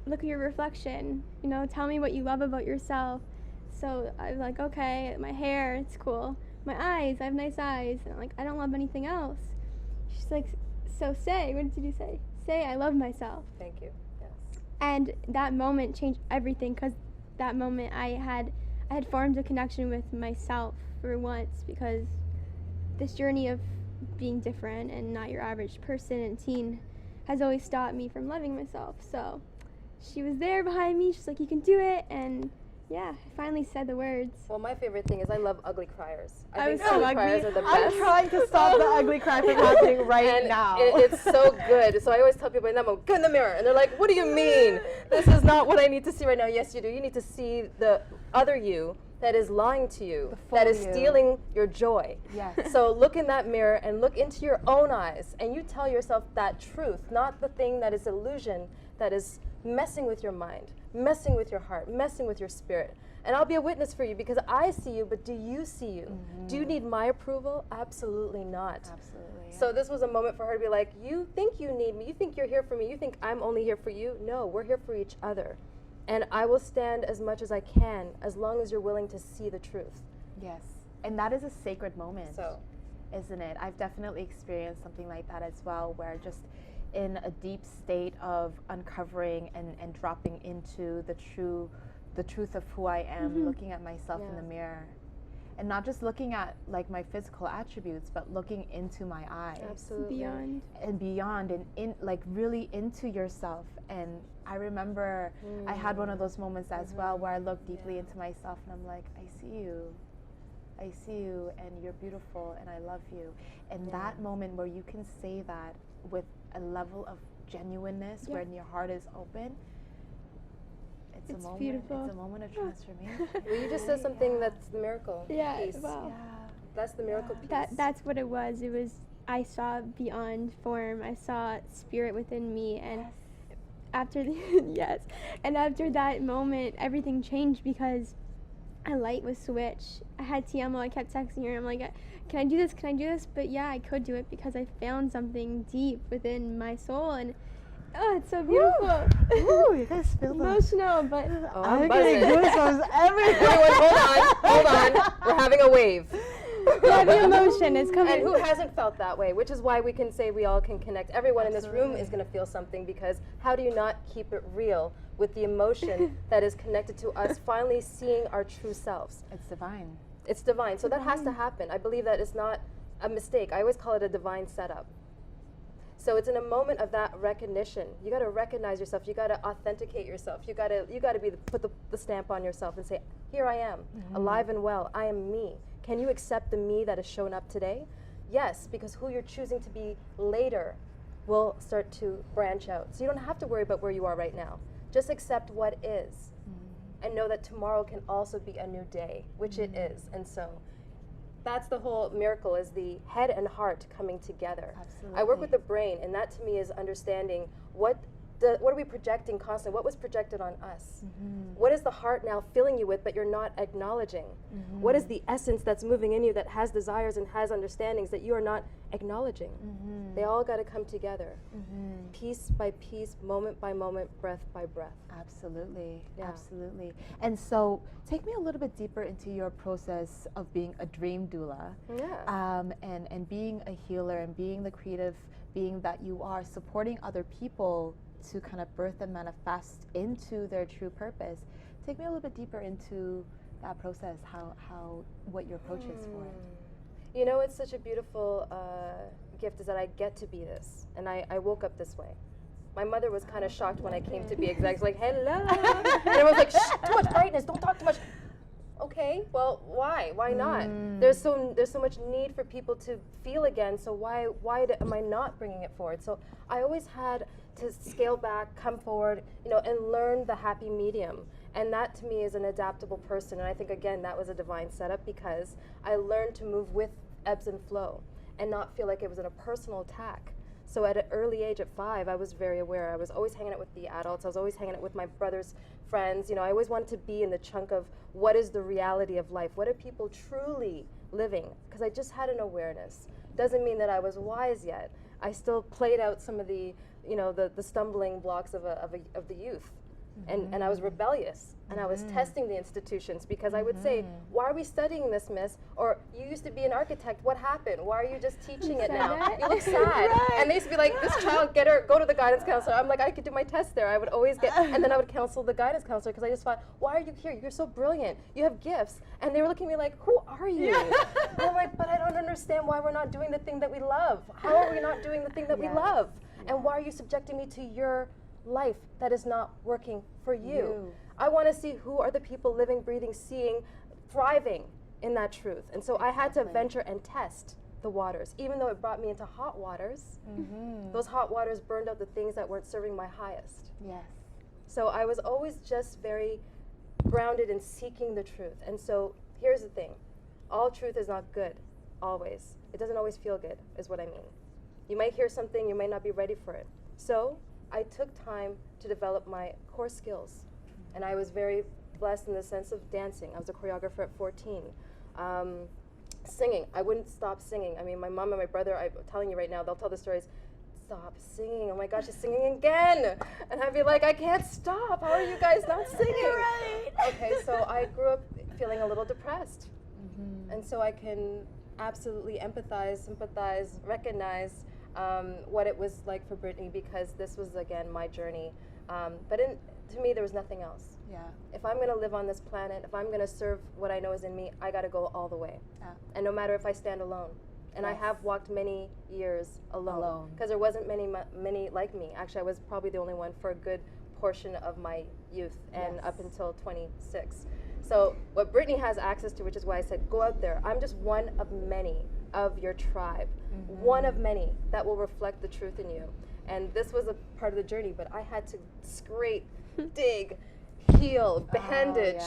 Speaker 5: look at your reflection. You know, tell me what you love about yourself. So I'm like, okay, my hair, it's cool. My eyes, I have nice eyes. And I'm like, I don't love anything else. She's like, so say, what did you say? Say, I love myself.
Speaker 4: Thank you. Yes.
Speaker 5: And that moment changed everything, because that moment I had formed a connection with myself for once, because this journey of being different and not your average person and teen has always stopped me from loving myself. So she was there behind me. She's like, you can do it. And yeah, I finally said the words.
Speaker 4: Well, my favorite thing is I love ugly criers.
Speaker 5: I
Speaker 4: think
Speaker 5: was so
Speaker 4: ugly criers
Speaker 5: ugly.
Speaker 4: are the best.
Speaker 1: I'm trying to stop the ugly cry from happening right
Speaker 4: And
Speaker 1: now.
Speaker 4: it's so good. So I always tell people in that moment, go in the mirror. And they're like, what do you mean? This is not what I need to see right now. Yes, you do. You need to see the other you that is lying to you, that is
Speaker 1: you.
Speaker 4: stealing your joy.
Speaker 1: Yes.
Speaker 4: So look in that mirror and look into your own eyes, and you tell yourself that truth, not the thing that is illusion, that is messing with your mind, messing with your heart, messing with your spirit. And I'll be a witness for you, because I see you, but do you see you? Do you need my approval? Absolutely not.
Speaker 1: Absolutely.
Speaker 4: So this was a moment for her to be like, you think you need me, you think you're here for me, you think I'm only here for you? No, we're here for each other. And I will stand as much as I can, as long as you're willing to see the truth.
Speaker 1: Yes. And that is a sacred moment,
Speaker 4: So,
Speaker 1: isn't it? I've definitely experienced something like that as well, where just in a deep state of uncovering and dropping into the truth of who I am, looking at myself in the mirror. And not just looking at like my physical attributes, but looking into my eyes.
Speaker 4: absolutely.
Speaker 5: Beyond.
Speaker 1: And beyond, and in like really into yourself. And I remember I had one of those moments as well, where I looked deeply into myself and I'm like, I see you, and you're beautiful, and I love you. And that moment where you can say that with a level of genuineness, when your heart is open, it's a moment.
Speaker 5: beautiful.
Speaker 1: It's a moment of transformation.
Speaker 4: Well, you just said something that's the miracle
Speaker 5: Yeah,
Speaker 4: piece.
Speaker 5: wow.
Speaker 4: That's the miracle piece.
Speaker 5: That's what it was. It was, I saw beyond form. I saw spirit within me, and after after that moment, everything changed, because a light was switched. I had TMO. I kept texting her. I'm like, can I do this? Can I do this? But yeah, I could do it, because I found something deep within my soul, and oh, it's so beautiful.
Speaker 1: Ooh, you guys feel the
Speaker 5: Emotional, but
Speaker 4: Oh,
Speaker 1: I'm
Speaker 4: I'm
Speaker 1: getting
Speaker 4: buzzing.
Speaker 1: goosebumps everywhere.
Speaker 4: Everyone, hold on. We're having a wave.
Speaker 5: yeah, the emotion is coming.
Speaker 4: And who hasn't felt that way? Which is why we can say we all can connect. Everyone in this room is going to feel something, because how do you not keep it real with the emotion that is connected to us finally seeing our true selves?
Speaker 1: It's divine.
Speaker 4: It's divine. So that has to happen. I believe that it's not a mistake. I always call it a divine setup. So it's in a moment of that recognition. You got to recognize yourself. You got to authenticate yourself. You got to put the stamp on yourself and say, here I am, alive and well. I am me. Can you accept the me that has shown up today? Yes, because who you're choosing to be later will start to branch out. So you don't have to worry about where you are right now. Just accept what is, and know that tomorrow can also be a new day, which it is. And so that's the whole miracle, is the head and heart coming together.
Speaker 1: Absolutely.
Speaker 4: I work with the brain, and that to me is understanding what are we projecting constantly? What was projected on us? What is the heart now filling you with, but you're not acknowledging? What is the essence that's moving in you that has desires and has understandings that you are not acknowledging? They all got to come together, piece by piece, moment by moment, breath by breath.
Speaker 1: Absolutely,
Speaker 4: Yeah.
Speaker 1: absolutely. And so, take me a little bit deeper into your process of being a dream doula,
Speaker 4: Yeah.
Speaker 1: and being a healer, and being the creative being that you are, supporting other people to kind of birth and manifest into their true purpose. Take me a little bit deeper into that process, what your approach is for it.
Speaker 4: You know, it's such a beautiful gift is that I get to be this, and I woke up this way. My mother was kind of shocked when I came to be exact. Like, hello, and everyone's like, shh, too much brightness, don't talk too much. Okay, well, why? Why not? There's so much need for people to feel again. So why am I not bringing it forward? So I always had to scale back, come forward, you know, and learn the happy medium. And that to me is an adaptable person. And I think again that was a divine setup because I learned to move with ebbs and flow and not feel like it was a personal attack. So at an early age, at 5, I was very aware. I was always hanging out with the adults. I was always hanging out with my brother's friends. You know, I always wanted to be in the chunk of what is the reality of life? What are people truly living? Because I just had an awareness. Doesn't mean that I was wise yet. I still played out some of the, you know, the stumbling blocks of the youth. And I was rebellious, and I was testing the institutions because I would say, why are we studying this, miss? Or, you used to be an architect, what happened? Why are you just teaching it now? You look sad. And they used to be like, this child, go to the guidance counselor. I'm like, I could do my test there. I would always and then I would counsel the guidance counselor because I just thought, why are you here? You're so brilliant. You have gifts. And they were looking at me like, who are you? And I'm like, but I don't understand why we're not doing the thing that we love. How are we not doing the thing that we love? And why are you subjecting me to your life that is not working for you? I want to see who are the people living, breathing, seeing, thriving in that truth. And so I had to venture and test the waters. Even though it brought me into hot waters, those hot waters burned out the things that weren't serving my highest.
Speaker 1: Yes.
Speaker 4: So I was always just very grounded in seeking the truth. And so here's the thing. All truth is not good, always. It doesn't always feel good, is what I mean. You might hear something, you might not be ready for it. So I took time to develop my core skills. And I was very blessed in the sense of dancing. I was a choreographer at 14. Singing, I wouldn't stop singing. I mean, my mom and my brother, I'm telling you right now, they'll tell the stories, stop singing, oh my gosh, she's singing again. And I'd be like, I can't stop, how are you guys not singing?
Speaker 1: Right.
Speaker 4: Okay, so I grew up feeling a little depressed. And so I can absolutely empathize, sympathize, recognize what it was like for Brittany because this was, again, my journey. But to me, there was nothing else.
Speaker 1: Yeah.
Speaker 4: If I'm going to live on this planet, if I'm going to serve what I know is in me, I got to go all the way.
Speaker 1: Yeah.
Speaker 4: And no matter if I stand alone. And I have walked many years alone. Because there wasn't many like me. Actually, I was probably the only one for a good portion of my youth and up until 26. So what Brittany has access to, which is why I said, go out there. I'm just one of many of your tribe. One of many that will reflect the truth in you. And this was a part of the journey, but I had to scrape, dig, heal, bandage,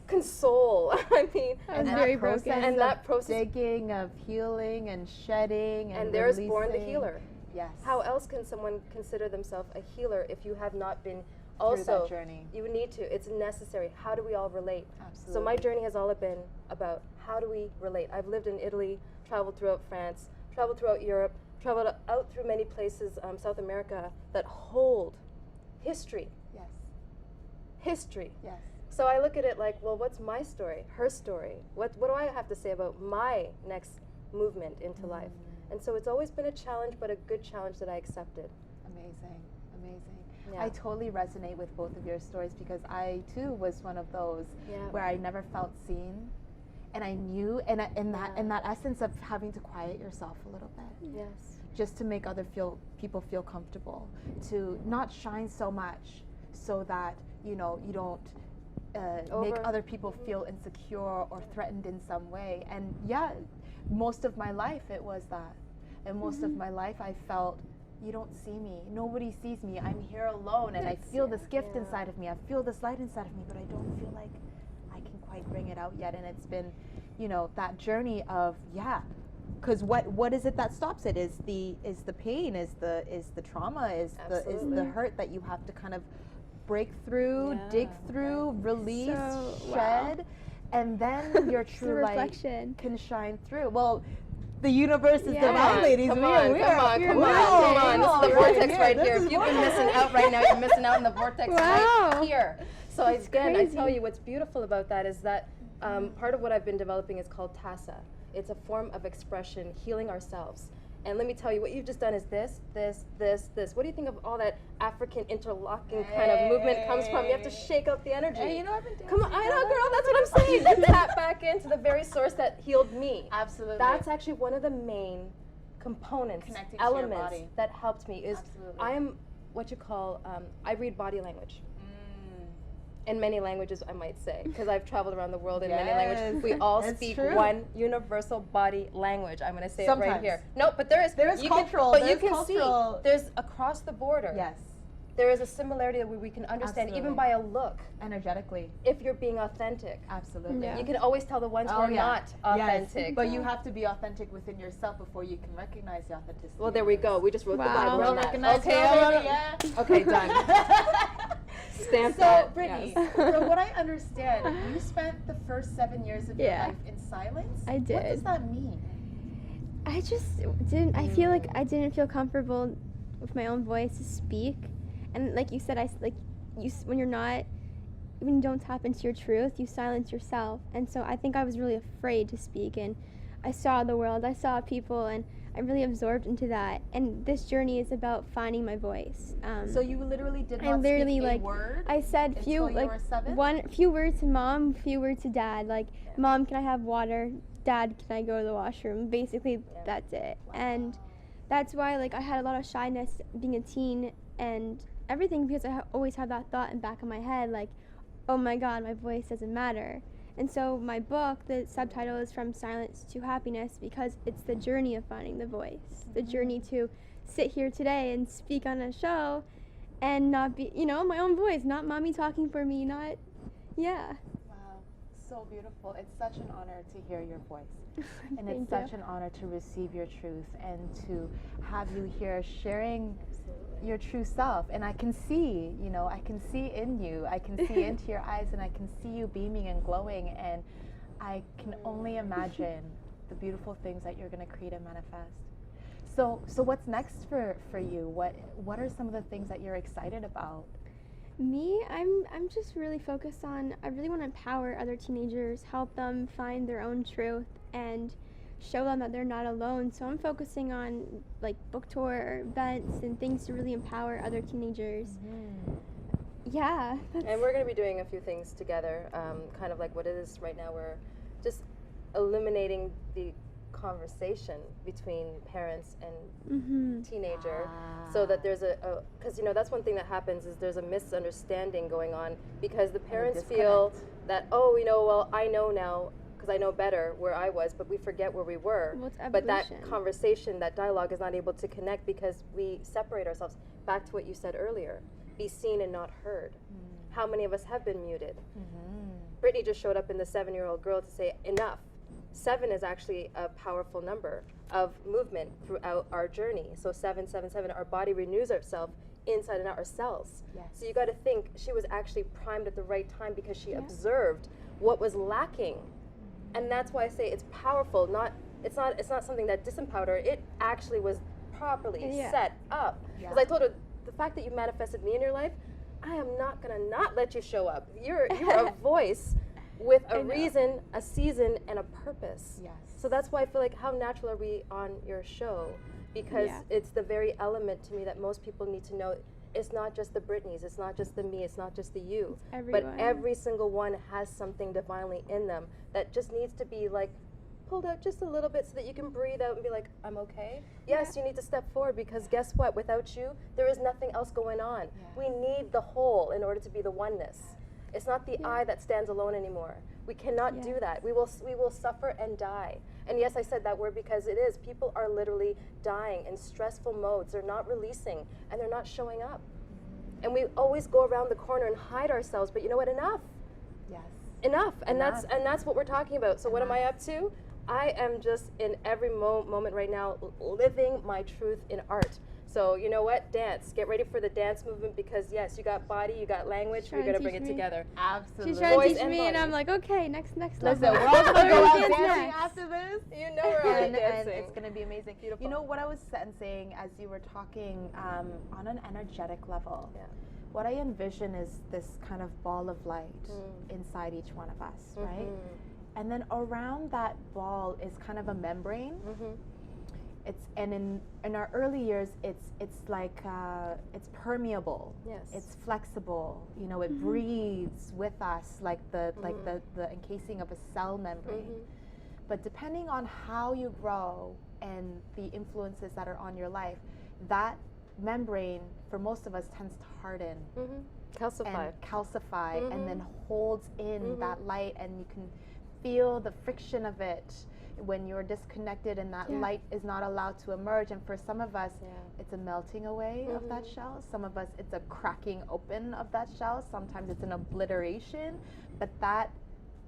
Speaker 4: console. I mean,
Speaker 5: I was very broken.
Speaker 4: And that process,
Speaker 1: digging, of healing and shedding and
Speaker 4: there's
Speaker 1: releasing.
Speaker 4: born the healer.
Speaker 1: Yes.
Speaker 4: How else can someone consider themselves a healer if you have not been
Speaker 1: through that journey?
Speaker 4: You need to. It's necessary. How do we all relate?
Speaker 1: Absolutely.
Speaker 4: So my journey has all been about how do we relate. I've lived in Italy, traveled throughout France, traveled throughout Europe, traveled out through many places, South America, that hold history.
Speaker 1: Yes.
Speaker 4: History.
Speaker 1: Yes.
Speaker 4: So I look at it like, well, what's my story? Her story? What do I have to say about my next movement into life? And so it's always been a challenge, but a good challenge that I accepted.
Speaker 1: Amazing. Amazing.
Speaker 4: Yeah.
Speaker 1: I totally resonate with both of your stories because I too was one of those where I never felt seen. And I knew, and that essence of having to quiet yourself a little bit.
Speaker 4: Yes.
Speaker 1: Just to make people feel comfortable, to not shine so much so that, you know, you don't make other people feel insecure or threatened in some way. And yeah, most of my life it was that. And most of my life I felt, you don't see me, nobody sees me, I'm here alone, and I feel this gift inside of me, I feel this light inside of me, but I don't feel like I can quite bring it out yet. And it's been, you know, that journey of, because what is it that stops it? Is the pain, is the trauma, is the hurt that you have to kind of break through, dig through, release, shed, and then your true light can shine through. Well, the universe is divine, ladies.
Speaker 4: Come on. This is the vortex right here. If you've been missing out right now, you're missing out in the vortex right here. So again, I tell you, what's beautiful about that is that part of what I've been developing is called TASA. It's a form of expression, healing ourselves. And let me tell you, what you've just done is this, this, this, this. What do you think of all that African interlocking kind of movement comes from? You have to shake up the energy.
Speaker 1: Hey, you know, I've been dancing.
Speaker 4: Come on, I know, girl, that's what I'm saying. You tap back into the very source that healed me.
Speaker 1: Absolutely.
Speaker 4: That's actually one of the main components,
Speaker 1: Connecting to your
Speaker 4: elements
Speaker 1: body.
Speaker 4: that helped me is
Speaker 1: Absolutely.
Speaker 4: I am what you call, I read body language. In many languages, I might say, because I've traveled around the world in many languages. We all
Speaker 1: It's
Speaker 4: speak
Speaker 1: true.
Speaker 4: one universal body language. I'm going to say it right
Speaker 1: Sometimes.
Speaker 4: here. No, but there is
Speaker 1: cultural.
Speaker 4: But
Speaker 1: there's
Speaker 4: you can
Speaker 1: cultural.
Speaker 4: see there's across the border.
Speaker 1: Yes.
Speaker 4: There is a similarity that we can understand even
Speaker 1: Absolutely.
Speaker 4: by a look.
Speaker 1: Energetically.
Speaker 4: If you're being authentic,
Speaker 1: Absolutely.
Speaker 5: Yeah.
Speaker 4: you can always tell the ones who are not authentic.
Speaker 1: Yes. But you have to be authentic within yourself before you can recognize the authenticity.
Speaker 4: Well, there we go. We just wrote the
Speaker 5: Wow.
Speaker 4: Bible
Speaker 5: Well
Speaker 4: on that.
Speaker 1: recognized,
Speaker 4: Okay,
Speaker 1: well, baby, yeah.
Speaker 4: Okay, done. Stamp
Speaker 1: So,
Speaker 4: that.
Speaker 1: Brittany,
Speaker 4: Yes.
Speaker 1: from what I understand, you spent the first 7 years of your
Speaker 5: Yeah.
Speaker 1: life in silence.
Speaker 5: I
Speaker 1: What does
Speaker 5: did.
Speaker 1: that mean?
Speaker 5: I just didn't. I feel like I didn't feel comfortable with my own voice to speak, and like you said, when you don't tap into your truth, you silence yourself. And so I think I was really afraid to speak, and I saw the world, I saw people, and I really absorbed into that. And this journey is about finding my voice.
Speaker 1: So you literally did
Speaker 5: I
Speaker 1: not
Speaker 5: literally,
Speaker 1: speak a
Speaker 5: like,
Speaker 1: word?
Speaker 5: I said
Speaker 1: Until you were 7?
Speaker 5: few words to mom, few words to dad. Like, Mom, can I have water? Dad, can I go to the washroom? Basically, that's it. And that's why, like, I had a lot of shyness being a teen and everything, because I always had that thought in the back of my head, like, oh my God, my voice doesn't matter. And so my book, the subtitle is From Silence to Happiness, because it's the journey of finding the voice, the journey to sit here today and speak on a show and not be, my own voice, not mommy talking for me,
Speaker 1: Wow, so beautiful. It's such an honor to hear your voice. And
Speaker 5: Thank
Speaker 1: it's such an honor to receive your truth and to have you here sharing your true self. And I can see, I can see in you, I can see into your eyes, and I can see you beaming and glowing. And I can only imagine the beautiful things that you're going to create and manifest. So what's next for you? What are some of the things that you're excited about?
Speaker 5: Me, I'm just really focused on, I really want to empower other teenagers, help them find their own truth, and show them that they're not alone. So I'm focusing on like book tour events and things to really empower other teenagers. Yeah.
Speaker 4: And we're going to be doing a few things together, kind of like what it is right now. We're just illuminating the conversation between parents and teenager, so that there's because that's one thing that happens is there's a misunderstanding going on, because the parents feel that, well, I know now because I know better where I was, but we forget where we were.
Speaker 5: Well, it's
Speaker 4: but that
Speaker 5: evolution.
Speaker 4: conversation, that dialogue is not able to connect because we separate ourselves. Back to what you said earlier, be seen and not heard. How many of us have been muted? Brittany just showed up in the 7-year-old girl to say enough. 7 is actually a powerful number of movement throughout our journey. So 777, our body renews itself inside and out, our cells.
Speaker 1: Yes.
Speaker 4: So you got to think she was actually primed at the right time because she observed what was lacking. And that's why I say it's powerful. It's not something that disempowered her. It actually was properly set up. Because I told her, the fact that you manifested me in your life, I am not gonna not let you show up. You're a voice with a reason, a season, and a purpose.
Speaker 1: Yes.
Speaker 4: So that's why I feel like, how natural are we on your show? Because it's the very element to me that most people need to know. It's not just the Brittany's, it's not just the me, it's not just the you. But every single one has something divinely in them that just needs to be like pulled out just a little bit so that you can breathe out and be like, I'm okay. Yes, you need to step forward, because guess what? Without you, there is nothing else going on. We need the whole in order to be the oneness. It's not the I that stands alone anymore. We cannot do that. We will suffer and die. And yes, I said that word because it is. People are literally dying in stressful modes. They're not releasing and they're not showing up. And we always go around the corner and hide ourselves, but you know what? Enough.
Speaker 1: Yes.
Speaker 4: Enough. And that's what we're talking about. So what am I up to? I am just in every moment right now living my truth in art. So you know what? Dance. Get ready for the dance movement, because yes, you got body, you got language. We're gonna bring it together.
Speaker 1: Absolutely.
Speaker 5: She's trying
Speaker 4: Voice
Speaker 5: to teach
Speaker 4: and
Speaker 5: me, and
Speaker 4: body.
Speaker 5: I'm like, okay, next
Speaker 1: Listen,
Speaker 5: level.
Speaker 1: we're all gonna go out
Speaker 5: Dance
Speaker 1: dancing
Speaker 5: next.
Speaker 1: after this.
Speaker 4: You know we're already
Speaker 1: And
Speaker 4: dancing.
Speaker 1: it's gonna be amazing.
Speaker 4: Beautiful.
Speaker 1: You know what I was sensing as you were talking on an energetic level?
Speaker 4: Yeah.
Speaker 1: What I envision is this kind of ball of light inside each one of us, right? And then around that ball is kind of a membrane. and in our early years, it's like it's permeable.
Speaker 4: Yes.
Speaker 1: It's flexible. You know, it breathes with us like the encasing of a cell membrane. But depending on how you grow and the influences that are on your life, that membrane for most of us tends to harden. Calcify and then holds in that light, and you can feel the friction of it when you're disconnected and that light is not allowed to emerge. And for some of us, it's a melting away of that shell. Some of us, it's a cracking open of that shell. Sometimes it's an obliteration, but that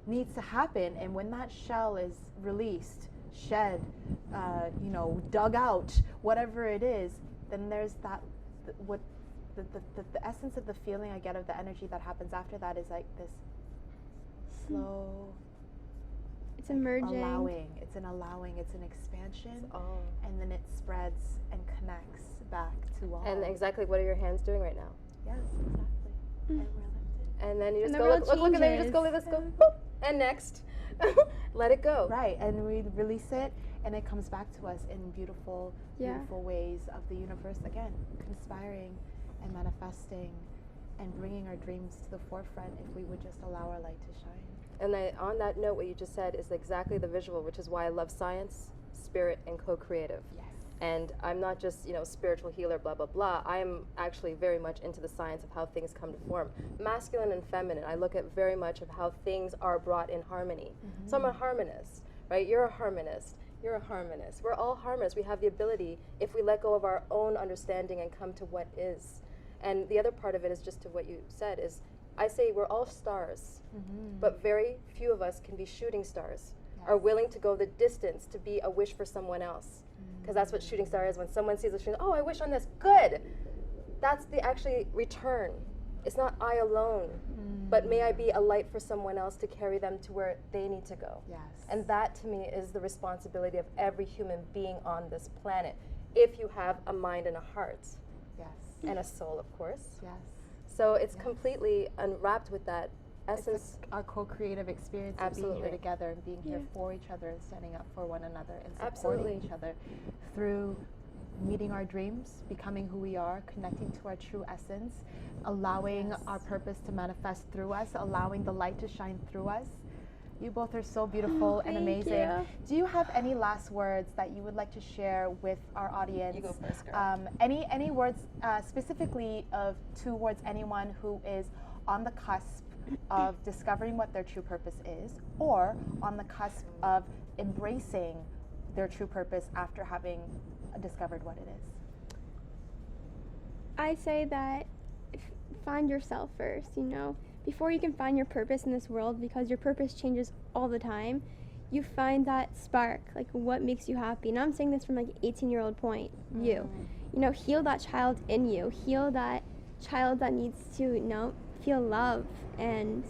Speaker 1: needs to happen. And when that shell is released, shed, dug out, whatever it is, then there's that, the essence of the feeling I get of the energy that happens after that is like this slow,
Speaker 5: it's emerging.
Speaker 1: It's an expansion, and then it spreads and connects back to all.
Speaker 4: And exactly what are your hands doing right now?
Speaker 1: Yes, exactly. And we're lifted.
Speaker 4: And then you just
Speaker 5: And
Speaker 4: go,
Speaker 5: the world
Speaker 4: look, and then you just go,
Speaker 5: changes.
Speaker 4: let's go, boop, and next. Let it go.
Speaker 1: Right, and we release it, and it comes back to us in beautiful, beautiful ways of the universe, again, conspiring and manifesting and bringing our dreams to the forefront if we would just allow our light to shine.
Speaker 4: And on that note, what you just said is exactly the visual, which is why I love science, spirit, and co-creative.
Speaker 1: Yes.
Speaker 4: And I'm not just, spiritual healer, blah, blah, blah. I'm actually very much into the science of how things come to form. Masculine and feminine, I look at very much of how things are brought in harmony. So I'm a harmonist, right? You're a harmonist. You're a harmonist. We're all harmonists. We have the ability, if we let go of our own understanding and come to what is. And the other part of it is just to what you said is, I say we're all stars, but very few of us can be shooting stars, are willing to go the distance to be a wish for someone else. Because that's what shooting star is. When someone sees a shooting, oh, I wish on this, good. That's the actually return. It's not I alone, but may I be a light for someone else to carry them to where they need to go.
Speaker 1: Yes.
Speaker 4: And that to me is the responsibility of every human being on this planet, if you have a mind and a heart.
Speaker 1: Yes.
Speaker 4: And a soul, of course.
Speaker 1: Yes.
Speaker 4: So it's completely unwrapped with that essence.
Speaker 1: It's our co-creative experience of being here together and being here for each other and standing up for one another and supporting each other through meeting our dreams, becoming who we are, connecting to our true essence, allowing our purpose to manifest through us, allowing the light to shine through us. You both are so beautiful and amazing.
Speaker 5: you.
Speaker 1: Do you have any last words that you would like to share with our audience?
Speaker 4: You go first, girl.
Speaker 1: Any words specifically towards anyone who is on the cusp of discovering what their true purpose is, or on the cusp of embracing their true purpose after having discovered what it is?
Speaker 5: I say that find yourself first, before you can find your purpose in this world, because your purpose changes all the time. You find that spark, like what makes you happy. And I'm saying this from like an 18-year-old point of view. Heal that child in you. Heal that child that needs to, feel love and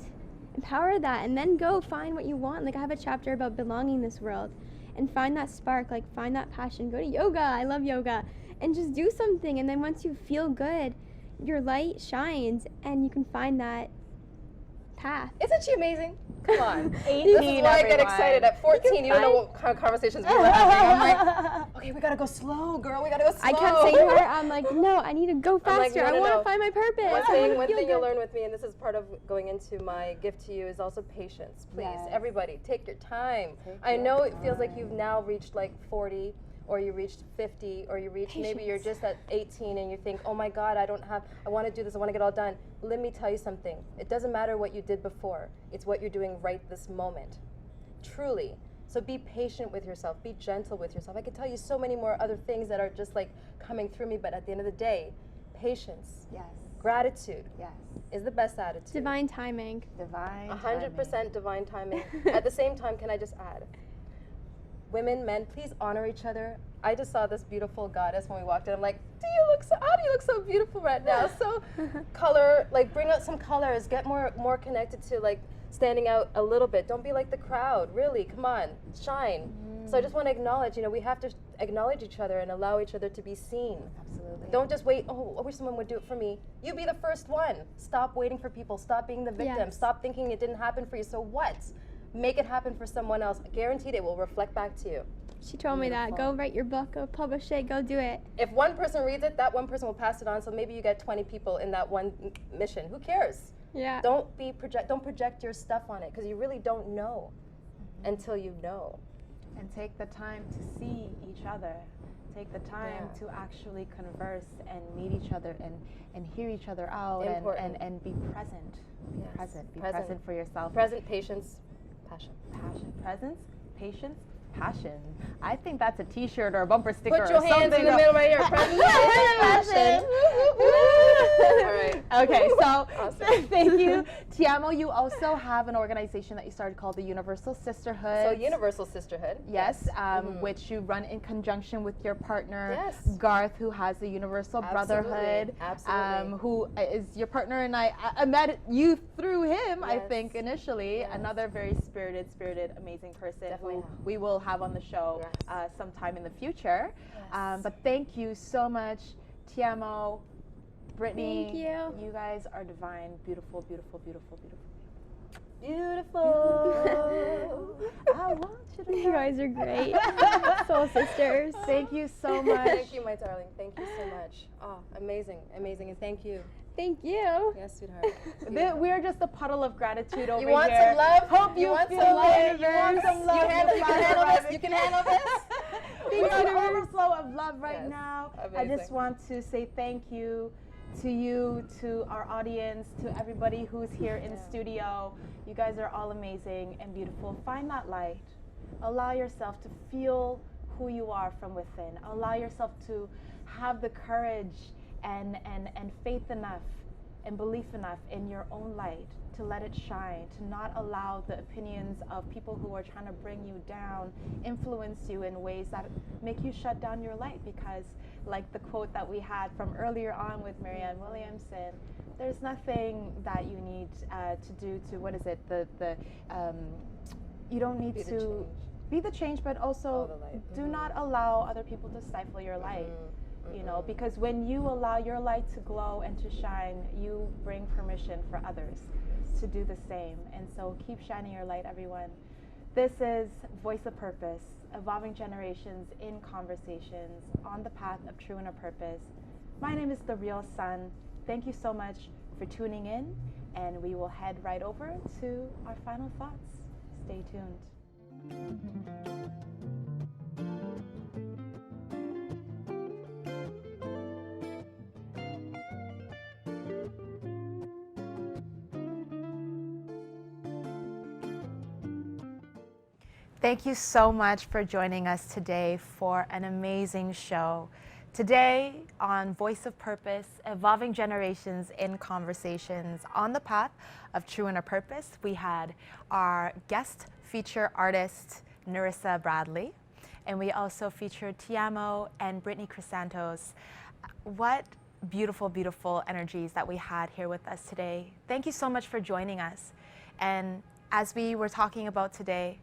Speaker 5: empower that, and then go find what you want. Like I have a chapter about belonging in this world, and find that spark, like find that passion. Go to yoga. I love yoga. And just do something. And then once you feel good, your light shines and you can find that path.
Speaker 4: Isn't she amazing? Come on.
Speaker 1: 18,
Speaker 4: This is why I get
Speaker 1: everyone.
Speaker 4: excited. At 14, you don't know what kind of conversations we were having. I'm like, okay, we gotta go slow, girl. We gotta go slow.
Speaker 5: I kept saying to her, I'm like, no, I need to go
Speaker 4: I'm like,
Speaker 5: faster.
Speaker 4: no,
Speaker 5: I
Speaker 4: no,
Speaker 5: want to
Speaker 4: no.
Speaker 5: find my purpose.
Speaker 4: One
Speaker 5: I
Speaker 4: thing,
Speaker 5: wanna feel
Speaker 4: you'll
Speaker 5: good.
Speaker 4: learn with me, and this is part of going into my gift to you, is also patience. Please, everybody, take your time. I know it feels like you've now reached like 40, or you reached 50, or you reached, maybe you're just at 18 and you think, oh my God, I want to do this, I want to get all done. Let me tell you something. It doesn't matter what you did before. It's what you're doing right this moment. Truly. So be patient with yourself. Be gentle with yourself. I could tell you so many more other things that are just like coming through me, but at the end of the day, patience, gratitude is the best attitude.
Speaker 5: Divine timing.
Speaker 1: Divine
Speaker 4: 100% divine timing. At the same time, can I just add? Women, men, please honor each other. I just saw this beautiful goddess when we walked in. I'm like, how do you look so beautiful right now? So color, like bring out some colors, get more connected to like standing out a little bit. Don't be like the crowd, really, come on, shine. So I just want to acknowledge, we have to acknowledge each other and allow each other to be seen.
Speaker 1: Absolutely.
Speaker 4: Don't just wait, oh, I wish someone would do it for me. You be the first one. Stop waiting for people, stop being the victim,
Speaker 5: Yes.
Speaker 4: stop thinking it didn't happen for you, so what? Make it happen for someone else. Guaranteed it will reflect back to you.
Speaker 5: She told me that. Go write your book, go publish it, go do it.
Speaker 4: If one person reads it, that one person will pass it on. So maybe you get 20 people in that one mission. Who cares?
Speaker 5: Yeah.
Speaker 4: Don't project your stuff on it, because you really don't know until you know.
Speaker 1: And take the time to see each other. Take the time to actually converse and meet each other and hear each other out and be present. Be present. Be present for yourself.
Speaker 4: Present, patience, passion.
Speaker 1: Presence, patience, passion. I think that's a t-shirt or a bumper sticker
Speaker 4: Put your
Speaker 1: or
Speaker 4: hands
Speaker 1: something.
Speaker 4: in the middle right here. Present, passion. All right.
Speaker 1: Okay, so
Speaker 4: Awesome.
Speaker 1: thank you. Tiamo, you also have an organization that you started called the Universal Sisterhood.
Speaker 4: So Universal Sisterhood.
Speaker 1: Yes, which you run in conjunction with your partner,
Speaker 4: Yes.
Speaker 1: Garth, who has the Universal Brotherhood.
Speaker 4: Absolutely.
Speaker 1: Who is your partner, and I met you through him, I
Speaker 4: Yes.
Speaker 1: think, initially.
Speaker 4: Yes.
Speaker 1: Another very spirited, amazing person
Speaker 4: Definitely.
Speaker 1: who we will have on the show
Speaker 4: Yes.
Speaker 1: sometime in the future.
Speaker 4: Yes.
Speaker 1: But thank you so much, Tiamo, Brittany.
Speaker 5: Thank you.
Speaker 1: You guys are divine, beautiful, beautiful, beautiful, beautiful.
Speaker 4: Beautiful.
Speaker 1: I want you to
Speaker 5: You guys are great. Soul sisters.
Speaker 1: Thank you so much.
Speaker 4: Thank you, my darling. Thank you so much. Oh, amazing, amazing, and thank you.
Speaker 5: Thank you.
Speaker 4: Yes, sweetheart.
Speaker 1: We're just a puddle of gratitude over
Speaker 4: You
Speaker 1: here.
Speaker 4: want some love?
Speaker 1: Hope you
Speaker 4: want
Speaker 1: feel
Speaker 4: some love?
Speaker 1: it. You want some love.
Speaker 4: You can handle this? You can handle this?
Speaker 1: We're an overflow of love right
Speaker 4: Yes,
Speaker 1: now. I
Speaker 4: amazing.
Speaker 1: just want to say thank you to you, to our audience, to everybody who's here in studio. You guys are all amazing and beautiful. Find that light. Allow yourself to feel who you are from within. Allow yourself to have the courage and faith enough and belief enough in your own light to let it shine, to not allow the opinions of people who are trying to bring you down influence you in ways that make you shut down your light. Because like the quote that we had from earlier on with Marianne Williamson, there's nothing that you need to do to, what is it, you don't need to be the change, but also do not allow other people to stifle your light. You know, because when you allow your light to glow and to shine, you bring permission for others to do the same. And so keep shining your light, everyone. This is Voice of Purpose, evolving generations in conversations on the path of true inner purpose. My name is The Real Sun. Thank you so much for tuning in, and we will head right over to our final thoughts. Stay tuned. Thank you so much for joining us today for an amazing show. Today on Voice of Purpose, Evolving Generations in Conversations on the Path of True Inner Purpose, we had our guest feature artist, Nerissa Bradley, and we also featured Tiamo and Brittany Krystantos. What beautiful, beautiful energies that we had here with us today. Thank you so much for joining us. And as we were talking about today,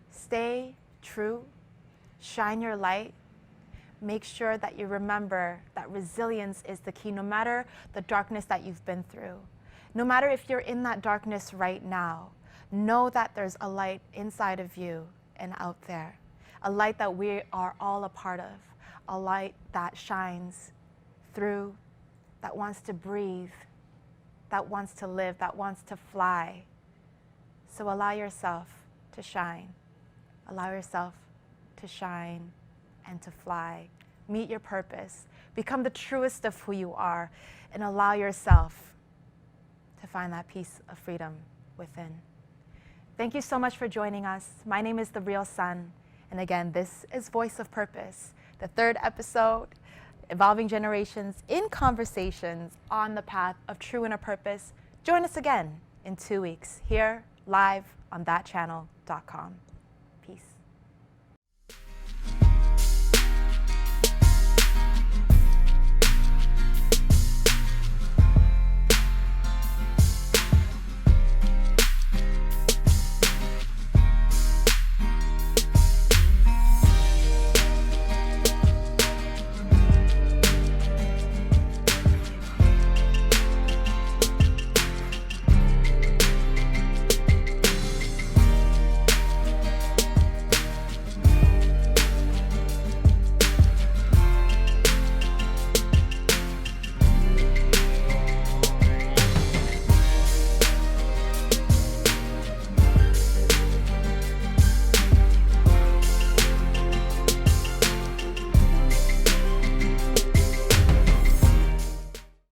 Speaker 1: stay true, shine your light. Make sure that you remember that resilience is the key, no matter the darkness that you've been through. No matter if you're in that darkness right now, know that there's a light inside of you and out there, a light that we are all a part of, a light that shines through, that wants to breathe, that wants to live, that wants to fly. So allow yourself to shine. Allow yourself to shine and to fly. Meet your purpose. Become the truest of who you are, and allow yourself to find that piece of freedom within. Thank you so much for joining us. My name is The Real Sun, and again, this is Voice of Purpose, the third episode, Evolving Generations in Conversations on the Path of True Inner Purpose. Join us again in 2 weeks, here live on thatchannel.com.